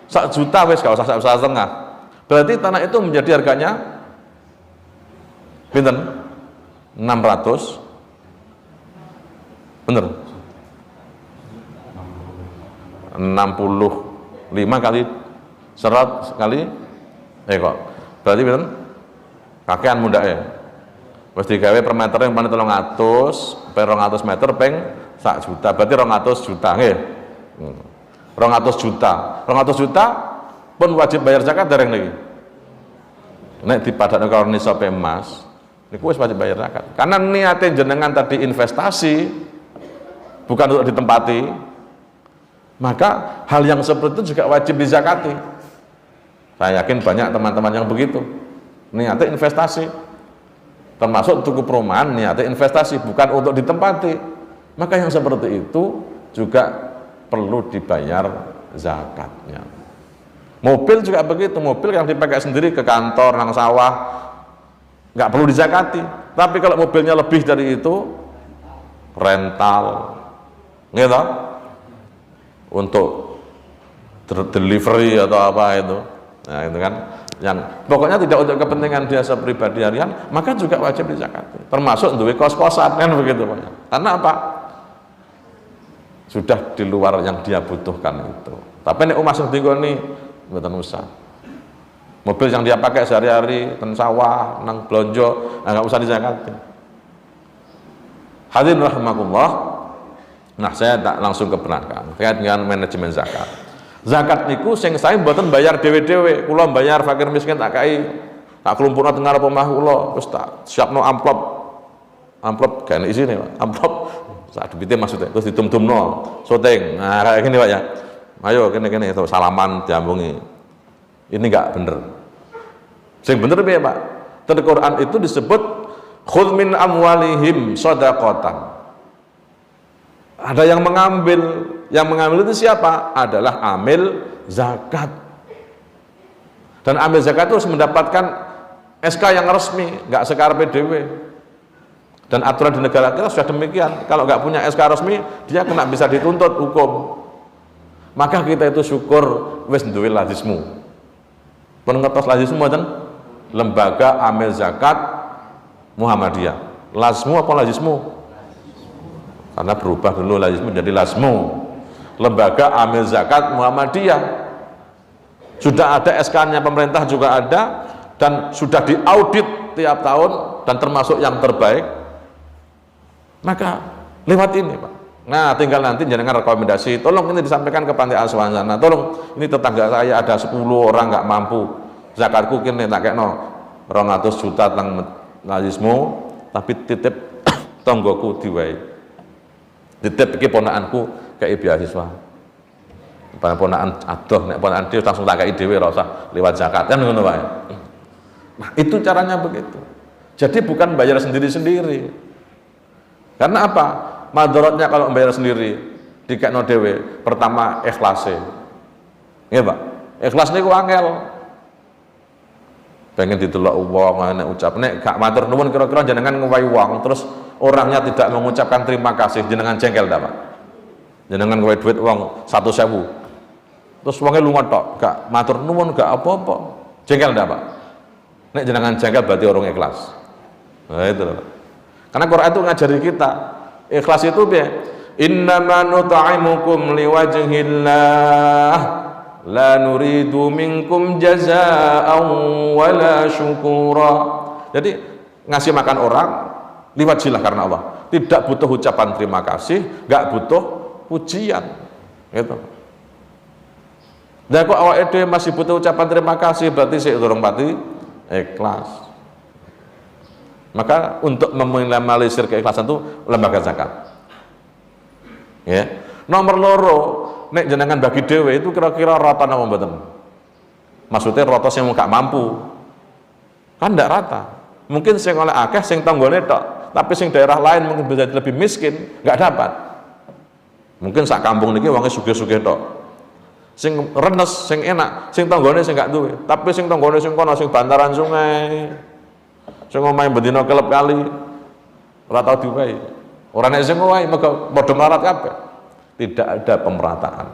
1 juta wis gak usah 1,5. Berarti tanah itu menjadi harganya pinten? 600. Bener? 65 kali 100 kali kok. Berarti pinten? Kakean mundak ya. Wis digawe per meter yang paling 300, per 200 meter ping 1 juta. Berarti 200 juta nggih. 200 juta. 200 juta pun wajib bayar zakat dereng niki. Nek dipadakno karo nisab emas, niku wis wajib bayar zakat. Karena niate jenengan tadi investasi bukan untuk ditempati, maka hal yang seperti itu juga wajib dizakati. Saya yakin banyak teman-teman yang begitu. Niate investasi, termasuk tuku perumahan, niate investasi bukan untuk ditempati. Maka yang seperti itu juga perlu dibayar zakatnya. Mobil juga begitu, mobil yang dipakai sendiri ke kantor, nang sawah, nggak perlu dizakati. Tapi kalau mobilnya lebih dari itu, rental, gitu, untuk delivery atau apa itu, nah itu kan, yang pokoknya tidak untuk kepentingan dia pribadi harian, maka juga wajib dizakati. Termasuk duwe kos-kosan kan begitu, karena apa? Sudah di luar yang dia butuhkan itu. Tapi nek omah sing dinggoni mboten usah. Mobil yang dia pakai sehari-hari ten sawah, nang blonjo, enggak usah dizakati. Hadirin rahimakumullah. Nah, saya tak langsung ke belakang terkait dengan manajemen zakat. Zakat niku sing saya mboten bayar dhewe-dhewe, kula bayar fakir miskin tak kai. Tak klumpukno teng ngarep omah kula, wis tak siapno amplop. Amplop gak enek isine, Pak. Amplop sak duwite maksudnya terus ditum-tumno, syuting. Nah, kayak gini Pak ya. Ayo kene-kene itu salaman diambungi. Ini enggak bener. Sing bener piye, Pak? Di Quran itu disebut khudz min amwalihim shadaqatan. Ada yang mengambil itu siapa? Adalah amil zakat. Dan amil zakat itu harus mendapatkan SK yang resmi, enggak sekarepe dhewe. Dan aturan di negara kita sudah demikian. Kalau nggak punya SK resmi, dia kena bisa dituntut hukum. Maka kita itu syukur wis duwe lazismu. Pun ngertos lazismu mboten? Lembaga Amil Zakat Muhammadiyah. Lazismu apa lazismu? Karena berubah dulu lazismu jadi lazmu. Lembaga Amil Zakat Muhammadiyah. Sudah ada SK-nya pemerintah juga ada dan sudah diaudit tiap tahun dan termasuk yang terbaik. Maka lewat ini, Pak. Nah, tinggal nanti jangan rekomendasi, tolong ini disampaikan ke panti asuhan sana, tolong ini tetangga saya ada 10 orang nggak mampu, zakatku kini tak kekno 200 juta tentang najismu, tapi titip tonggoku diwai. Titip iki ponakanku kei beasiswa. Ponakan adoh nek ponakan dhewe langsung tak kei dhewe ora usah lewat zakat. Kan ngono wae. Nah, itu caranya begitu. Jadi bukan bayar sendiri-sendiri. Karena apa? Madaratnya kalau bayar sendiri dikekno dhewe, pertama ikhlase. Nggih, Pak. Ikhlas niku angel. Pengen didelok wong nek ucap nek gak matur nuwun kira-kira jenengan ngowahi wong terus orangnya tidak mengucapkan terima kasih, jenengan jengkel ndak, Pak? Jenengan ngowahi duit wong 100.000. Terus wonge lunga tok, gak matur nuwun gak apa-apa. Jengkel ndak, Pak? Nek jenengan jengkel berarti orang ikhlas. Nah, itu loh. Karena Quran itu ngajari kita ikhlas itu piye? Innama nut'imukum liwajhillah la nuridu minkum jazaa'an wala syukura. Jadi ngasih makan orang liwajhillah karena Allah. Tidak butuh ucapan terima kasih, enggak butuh pujian. Gitu. Dan kok awake dhewe masih butuh ucapan terima kasih berarti sik durung pati ikhlas. Maka untuk meminimalisir keikhlasan itu lembaga zakat. Ya. Nomor loro, nek jenengan bagi dhewe itu kira-kira rata napa mboten? Maksudnya rata sing gak mampu. Kan ndak rata. Mungkin sing oleh akeh sing tanggane tok, tapi sing daerah lain mungkin bisa lebih miskin, nggak dapat. Mungkin sak kampung niki wonge sugih-sugih tok. Sing renes, sing enak, sing tanggane sing gak duwe. Tapi sing tanggane sing kono sing bantaran sungai, sing omahe bendina kelep kali, ora tau diwehi. Ora nek sing omahe mergo padha melarat kabeh. Tidak ada pemerataan.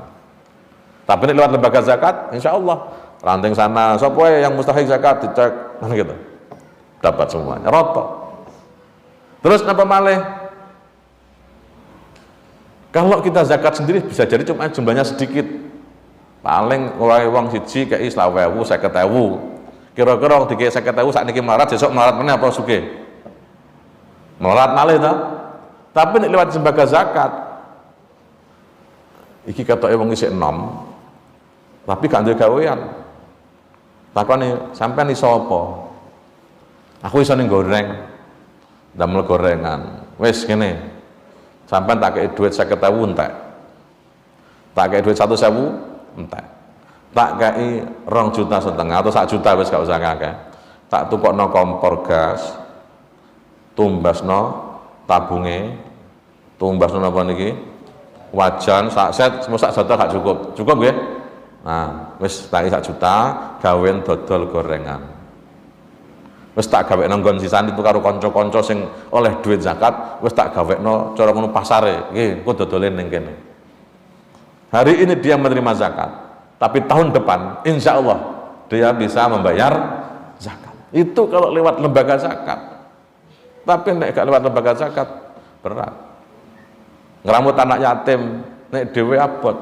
Tapi nek lewat lembaga zakat, insya Allah ranting sana, sapa yang mustahik zakat dicek, gitu. Dapat semuanya, rata. Terus napa malih? Kalau kita zakat sendiri bisa jadi cuma jumlahnya sedikit. Paling oleh wong siji kei 20.000, 50.000. Kira-kira wong dikei 50.000 sakniki melarat, besok melarat meneh apa sugih? Melarat malih ta? Tapi nek lewat lembaga zakat iki katoke wong isih enom. Tapi gak duwe gawean. Takone sampean iso apa? Aku iso ning goreng. Damel gorengan. Wis kene. Sampean tak kei duit 50.000 entek. Tak kei duit 100.000 entek. Tak kei 2,5 juta atau 1 juta wis gak usah akeh. Tak tukokno kompor gas. Tumbasno tabunge. Tumbasno napa niki? Wajan sak set sak juta gak cukup. Cukup nggih? Nah, wis tak 1 juta gawen dodol gorengan. Wis tak gawekno nggon sisan itu karo kanca-kanca sing oleh duit zakat, wis tak gawekno cara ngono pasare. Nggih, engko dodole ning kene. Hari ini dia menerima zakat, tapi tahun depan insya Allah dia bisa membayar zakat. Itu kalau lewat lembaga zakat. Tapi nek gak lewat lembaga zakat berat. Ngeramut anak yatim nek dhewe abot.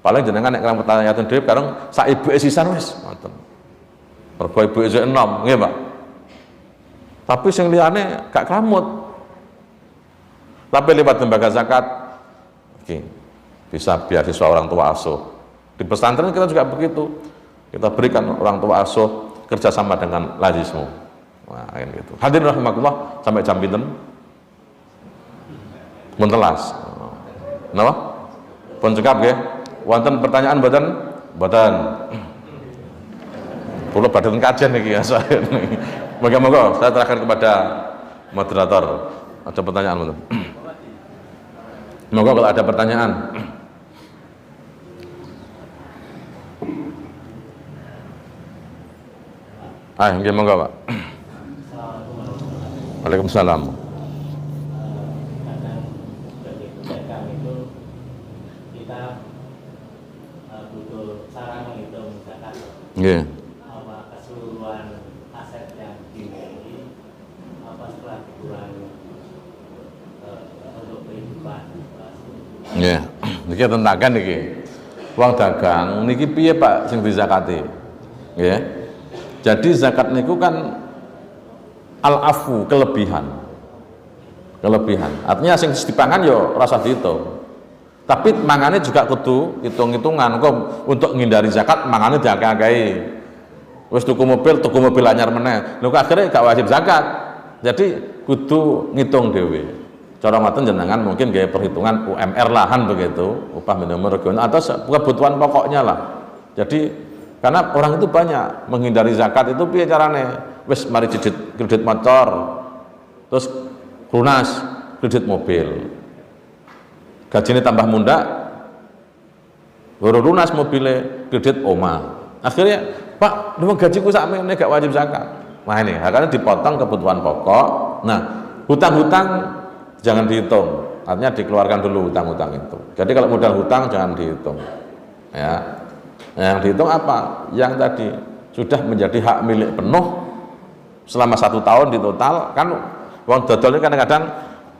Paling jenengan nek ngeramut anak yatim dhewe kareng sak ibuke sisan wis ngoten. Mergo ibuke isih enom, nggih, Pak. Tapi sing liyane gak kramut. Tapi lewat lembaga zakat bisa beasiswa orang tua asuh. Di pesantren kita juga begitu. Kita berikan orang tua asuh kerjasama dengan Lazismu. Nah, kayak gitu. Hadirin rahimakumullah, sampai jam pinten? Mun telas. Napa? Pun cekap nggih. Wonten pertanyaan mboten? Mboten. Kula badhe kajian niki ya saya. Moga-moga saya serahkan kepada moderator. Ada pertanyaan mboten? Moga kalau ada pertanyaan. Nggih monggo, Pak. Waalaikumsalam. Yeah. Apa keseluruhan aset yang dimiliki apa setelah dikurangi untuk kehidupan. Nggih. Niki tentakan niki. Wong dagang niki piye Pak sing dizakati? Nggih. Jadi zakat niku kan al-afu, kelebihan. Kelebihan. Artinya sing dipangan yo rasa diitung. Tapi mangane juga kudu hitung-hitungan kok untuk menghindari zakat mangane diakeh-akehi. Wis tuku mobil anyar meneh. Lho akhirnya gak wajib zakat. Jadi kudu ngitung dhewe. Cara ngoten jenengan mungkin gaya perhitungan UMR lahan begitu, upah minimum regional atau kebutuhan pokoknya lah. Jadi karena orang itu banyak menghindari zakat itu piye carane? Wis mari kredit motor. Terus lunas kredit mobil. Gajine tambah mundak. Baru lunas mobilnya kredit oma. Akhirnya, Pak, lu gajiku sakmene gak wajib zakat. Nah ini, karena dipotong kebutuhan pokok. Nah, hutang-hutang jangan dihitung. Artinya dikeluarkan dulu hutang-hutang itu. Jadi kalau modal hutang jangan dihitung. Ya. Yang dihitung apa? Yang tadi sudah menjadi hak milik penuh selama 1 tahun di total. Kan wong dodol ini kadang-kadang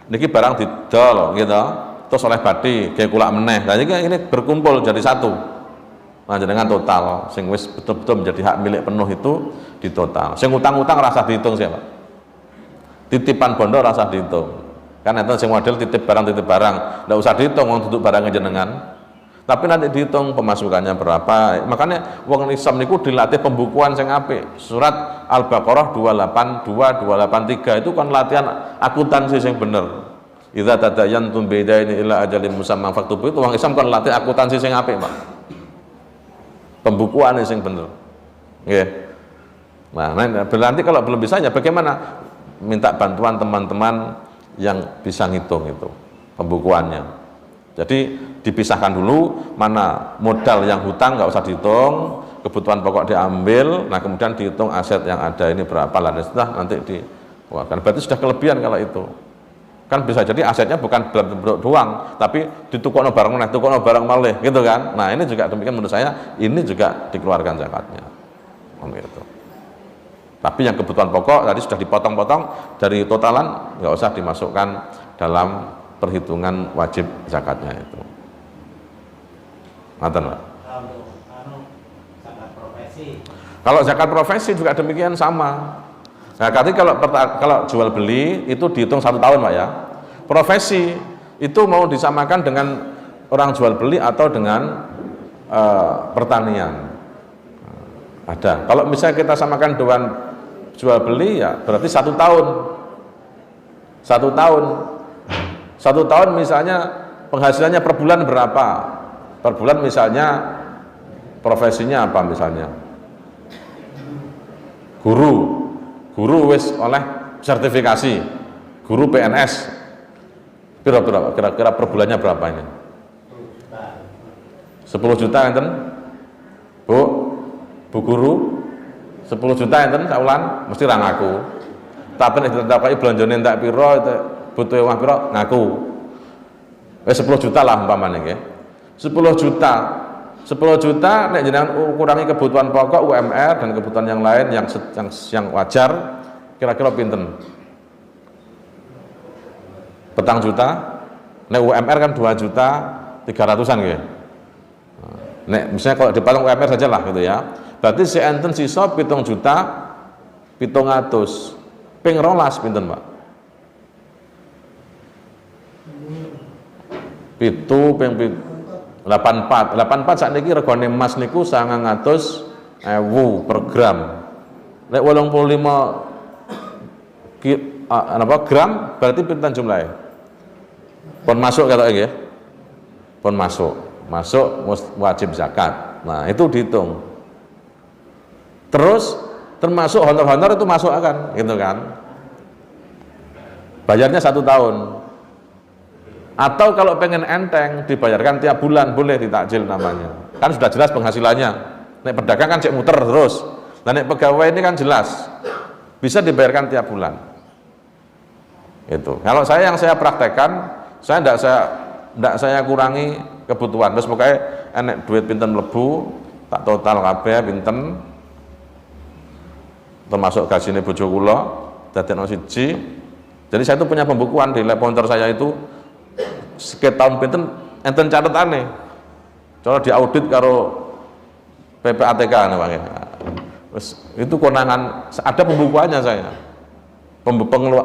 niki barang didol gitu. Terus oleh badi kayak kulak meneh. Nah ini berkumpul jadi satu. Nah dengan total sing wis betul-betul menjadi hak milik penuh itu di total. Sing utang-utang rasa dihitung siapa? Titipan bondo rasa dihitung. Kan itu sing model titip barang nggak usah dihitung wong duduk barangnya jenengan. Tapi nanti dihitung pemasukannya berapa. Makanya wong Islam niku dilatih pembukuan sing apik. Surat Al-Baqarah 282 283 itu kan latihan akuntansi sing bener. Idza tadayantum bidaini ila ajalin musamma faktubu, itu wong Islam kan latih akuntansi sing apik, Pak. Pembukuan yang bener. Nggih. Nah, berarti kalau belum bisa ya bagaimana? Minta bantuan teman-teman yang bisa ngitung itu pembukuannya. Jadi dipisahkan dulu mana modal yang hutang nggak usah dihitung, kebutuhan pokok diambil, nah kemudian dihitung aset yang ada ini berapa lah, setelah nanti dikeluarkan. Berarti sudah kelebihan kalau itu. Kan bisa jadi asetnya bukan dalam bentuk doang, tapi ditukokno barang malih gitu kan. Nah ini juga demikian menurut saya ini juga dikeluarkan zakatnya gitu. Tapi yang kebutuhan pokok tadi sudah dipotong-potong dari totalan, nggak usah dimasukkan dalam perhitungan wajib zakatnya itu. Ngaten, Pak. Kalau zakat profesi juga demikian sama. Nah, kalau jual beli itu dihitung 1 tahun, Pak ya. Profesi itu mau disamakan dengan orang jual beli atau dengan pertanian. Ada. Kalau misalnya kita samakan dengan jual beli ya berarti 1 tahun. 1 tahun. 1 tahun misalnya penghasilannya per bulan berapa? Per bulan misalnya profesinya apa misalnya? Guru wis oleh sertifikasi guru PNS kira-kira per bulannya berapa ini? 10 juta enten? Bu guru 10 juta enten saulan mesti ra ngaku. Tapi nek ditakoki belanjane entek pira butuh omah pira ngaku. 10 juta lah umpamane nggih. 10 juta nek jenengan kurangi kebutuhan pokok UMR dan kebutuhan yang lain yang wajar kira-kira pinten? 4 juta. Nek UMR kan 2 juta 300-an nggih. Nek misalnya kalau dipotong UMR saja lah gitu ya. Berarti si enten sisa 7 juta 700. Ping 12 pinten, Pak? 7 ping 84 sakniki regane emas niku 900.000 per gram. Nek 85 gram berarti pinten jumlahe? Pun masuk kata nggih. Pun masuk wajib zakat. Nah, itu dihitung. Terus termasuk honor-honor itu masuk akan, gitu kan? Bayarnya 1 tahun. Atau kalau pengen enteng dibayarkan tiap bulan boleh ditakjil namanya. Kan sudah jelas penghasilannya. Nek pedagang kan cek muter terus. Nah, nek pegawai ini kan jelas bisa dibayarkan tiap bulan. Itu. Kalau yang saya praktekkan, saya tidak kurangi kebutuhan. Terus pokoknya enek duit pinten mlebu, tak total kabeh pinten. Termasuk gajine bojo kula dadekno siji. Jadi saya itu punya pembukuan di lab counter saya itu sekitar tahun pinten enten catetane. Cara diaudit karo PPATK namanya. Itu konangan ada pembukuannya saya.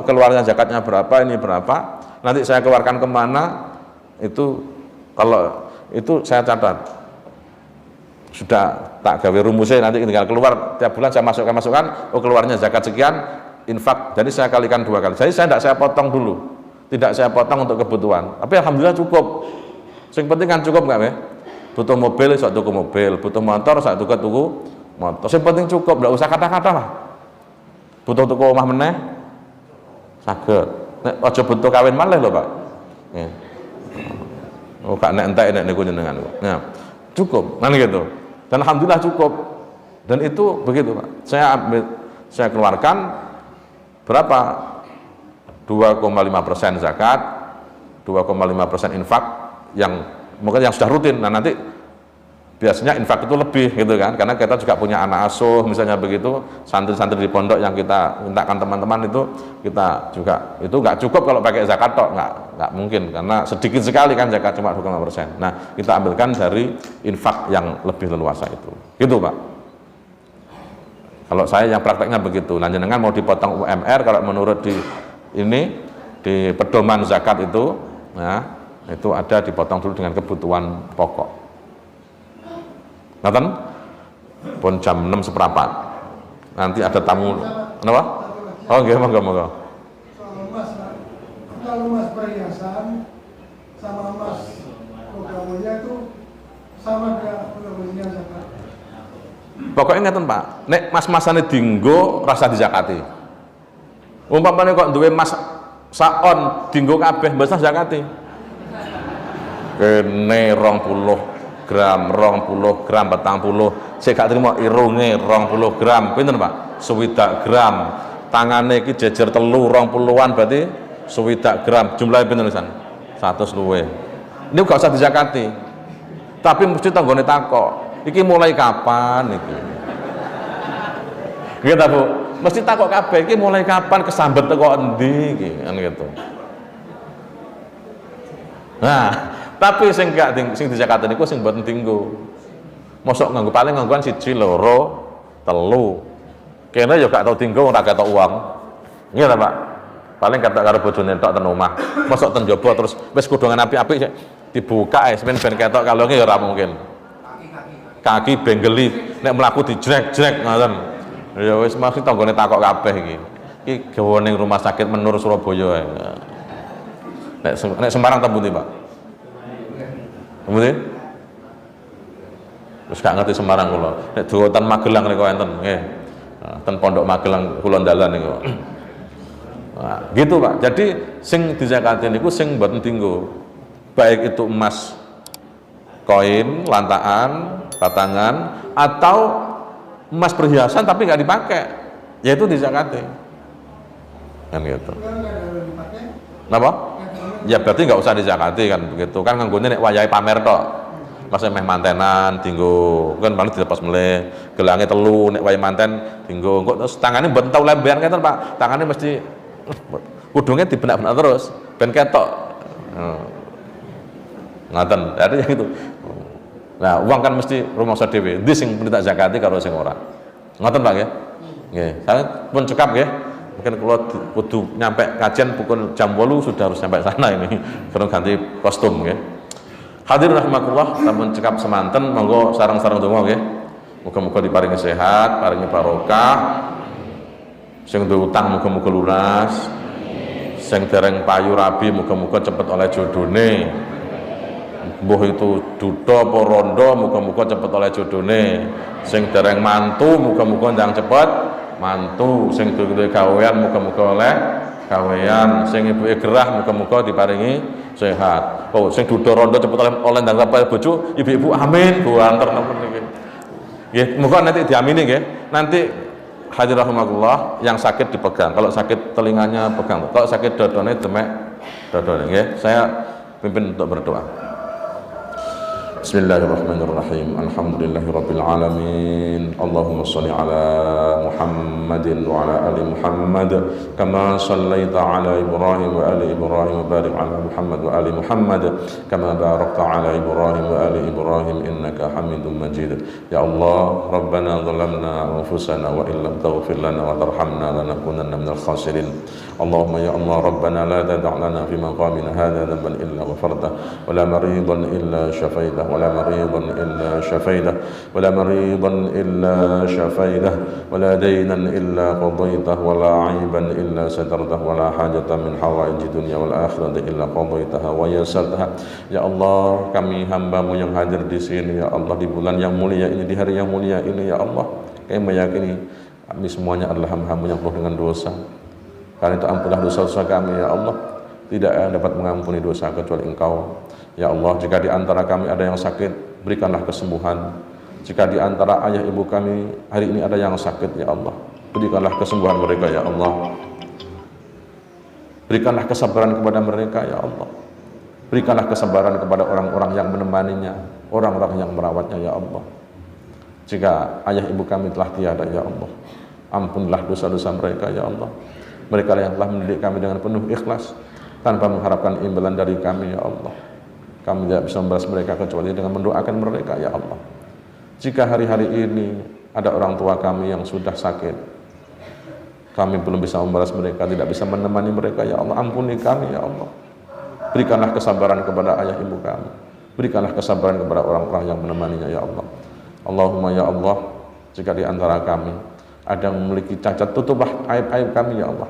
Keluarnya zakatnya berapa, ini berapa. Nanti saya keluarkan kemana itu kalau itu saya catat. sudah tak gawe rumusnya, nanti tinggal keluar tiap bulan saya masukkan, oh keluarnya zakat sekian, infak, jadi saya kalikan 2 kali. Jadi saya potong dulu, tidak saya potong untuk kebutuhan, tapi alhamdulillah cukup. Yang penting kan cukup nggak ya? Butuh mobil, saya tuku mobil, butuh motor, saya tuku motor. Yang penting cukup, nggak usah kata-kata lah. Butuh tuku omah meneh, saged. Nek aja butuh kawin malih lho Pak. Ya. Oh gak nek entek nek niku jenengan. Nah, cukup, kan gitu. Dan alhamdulillah cukup. Dan itu begitu Pak. Saya keluarkan berapa? 2,5% zakat, 2,5% infak yang mungkin yang sudah rutin. Nah nanti biasanya infak itu lebih gitu kan, karena kita juga punya anak asuh misalnya begitu, santri-santri di pondok yang kita mintakan teman-teman itu, kita juga itu nggak cukup kalau pakai zakat tok, nggak mungkin, karena sedikit sekali kan zakat cuma 2,5%. Nah kita ambilkan dari infak yang lebih leluasa itu, gitu Pak. Kalau saya yang prakteknya begitu. Nah jenengan mau dipotong UMR, kalau menurut di pedoman zakat itu, nah itu ada dipotong dulu dengan kebutuhan pokok. Nonton? Pun jam 6:15. Nanti ada tamu. Kenapa? Oh, nggih, monggo. Kalau emas perhiasan sama emas pegawainya itu sama dengan pegawainya zakat. Pokoknya ngeten Pak, nek mas-masane dinggo rasa dizakati. Umpamane kok duwe emas saon dinggo kabeh mbasa zakati. Kene 20 gram, 40 gram, 40, saya gak terima irunge 20 gram, pinten Pak? 60 gram, tangane iki jejer telu 20-an, berarti 60 gram, jumlahnya pinten pisan? 100 luwe. Ini gak usah dizakati, tapi mesti tanggone takok, iki mulai kapan iki? Gitu Bu, mesti takok kabeh, iki mulai kapan, kesambet teko endi iki, kan gitu. Nah, tapi sing gak sing dizakati niku sing mboten tinggo. Mosok nganggo paling nganggoan 1, 2, 3. Kene ya gak tau tinggo ora ketok uang. Nggih ta, Pak? Paling kata karo bojone tok ten omah. Mosok ten jaba terus wis kudungan apik-apik dibuka ben ketok kalonge ya ora mungkin. Kaki benggeli, nek mlaku dijrek-jrek ngoten. Ya wis mesti tanggane takok kabeh iki. Iki gawe ning rumah sakit Menur Surabaya ae. Nek Semarang tembuti, Pak? Tembuti? Terus gak ngerti Semarang kula. Nek duwoten Magelang niku enten nggih. Ten Pondok Magelang kula dalan niku. Nah, gitu Pak. Jadi sing dizakati niku sing mboten tinggo. Baik itu emas koin, lantaan, batangan, atau emas perhiasan tapi nggak dipakai, yaitu dizakati. Kan gitu. Kenapa? Ya berarti nggak usah dizakati kan begitu. Kan nganggone nek wayahe pamer tok. Pas meh mantenan dinggo, kan paling dilepas meleh, gelange telu nek wayahe manten dinggo. Engko terus tangane mboten tau lembean ngeten Pak. Tangane mesti kudungnya dibenak-benak terus ben ketok. Ngaten, artinya gitu. Nah, uang kan mesti rumangsa dhewe. Endi sing tak zakati karo sing ora. Ngoten Pak nggih. Nggih. Saya pun cekap nggih. Mungkin kalau kudu nyampe kajian pukul jam 8 sudah harus sampai sana ini. Karena ganti kostum nggih. Hadirin rahimakumullah, sampun cekap semanten, monggo sareng-sareng donga nggih. Muga-muga diparingi sehat, paringi barokah. Sing duwe utang muga-muga lunas. Sing dereng payu rabi muga-muga cepet oleh jodone. Mbuh itu duda apa rondo muga-muga cepet oleh jodone. Sing dereng mantu muga-muga ndang cepet mantu. Sing duwe gawean muga-muga oleh gawean. Sing ibuke gerah muga-muga diparingi sehat. Oh, sing duda rondo cepet oleh ndang rapal bojo, ibu-ibu amin buanter napa niki. Nggih, muga nanti diamini nggih. Nanti hadir rahimakumullah, yang sakit dipegang. Kalau sakit telinganya pegang. Kalau sakit dodone demek dodone nggih. Saya pimpin untuk berdoa. Bismillahirrahmanirrahim. Alhamdulillahirabbil alamin. Allahumma shalli ala Muhammadin wa ala ali Muhammad kama shallaita ala Ibrahim wa ali Ibrahim wa barik ala Muhammad wa ali Muhammad kama barakta ala Ibrahim wa ali إبراهيم إنك حميد مجيد. يا الله ربنا ظلمنا أنفسنا وإن لم تغفر لنا وترحمنا لنكونن من الخاسرين. اللهم يا الله ربنا لا تدع لنا في مقامنا هذا ذنبا إلا غفرته ولا مريضا إلا شفيته ولا مريضا إلا شفيته ولا مريضا إلا شفيته ولا دينا إلا قضيته ولا عيبا إلا سترته ولا حاجة من حوائج الدنيا والآخرة إلا قضيتها ويسرتها. Ya Allah, kami hamba-Mu yang hadir di sini ya Allah, di bulan yang mulia ini, di hari yang mulia ini ya Allah, kami meyakini kami semuanya adalah hamba-Mu yang penuh dengan dosa. Karena itu ampunilah dosa-dosa kami ya Allah. Tidak ada yang dapat mengampuni dosa kecuali Engkau. Ya Allah, jika di antara kami ada yang sakit, berikanlah kesembuhan. Jika di antara ayah ibu kami hari ini ada yang sakit ya Allah, berikanlah kesembuhan mereka ya Allah. Berikanlah kesabaran kepada mereka ya Allah. Berikanlah kesabaran kepada orang-orang yang menemaninya, orang-orang yang merawatnya ya Allah. Jika ayah ibu kami telah tiada ya Allah, ampunilah dosa-dosa mereka ya Allah. Mereka yang telah mendidik kami dengan penuh ikhlas tanpa mengharapkan imbalan dari kami ya Allah. Kami tidak bisa membalas mereka kecuali dengan mendoakan mereka ya Allah. Jika hari-hari ini ada orang tua kami yang sudah sakit, kami belum bisa membalas mereka, tidak bisa menemani mereka ya Allah, ampuni kami ya Allah. Berikanlah kesabaran kepada ayah ibu kami, berikanlah kesabaran kepada orang-orang yang menemaninya ya Allah. Allahumma ya Allah, jika di antara kami ada yang memiliki cacat, tutuplah aib-aib kami ya Allah.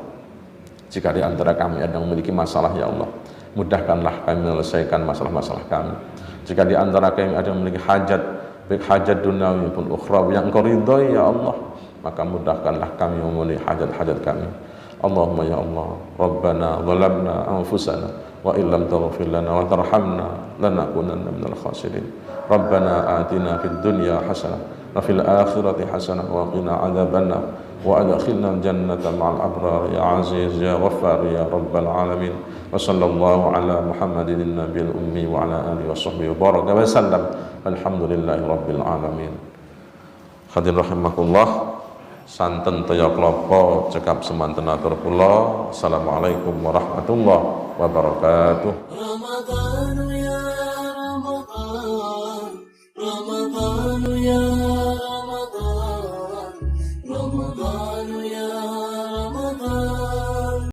Jika di antara kami ada yang memiliki masalah ya Allah, mudahkanlah kami menyelesaikan masalah-masalah kami. Jika di antara kami ada yang memiliki hajat, baik hajat duniawi pun ukhrawi yang Engkau ridhoi ya Allah, maka mudahkanlah kami memenuhi hajat-hajat kami. Allahumma ya Allah, Rabbana zalamna anfusana wa illam taghfir lana wa tarhamna lanakunanna minal khasirin. Rabbana atina fid dunya hasanah wa fil akhirati hasanah wa qina adzabannar wa adkhilna jannata ma'al abrar ya aziz ya ghaffar ya rabbal alamin. Wa sallallahu ala Muhammadin nabiyil ummi wa ala alihi wa sahbihi wa baraka wa sallam. Alhamdulillahi rabbil alamin. Hadirin rahimakumullah, santen toya klopo cekap semanten atur kula. Assalamualaikum warahmatullahi wabarakatuh. Ramadan ya Ramadan, Ramadan ya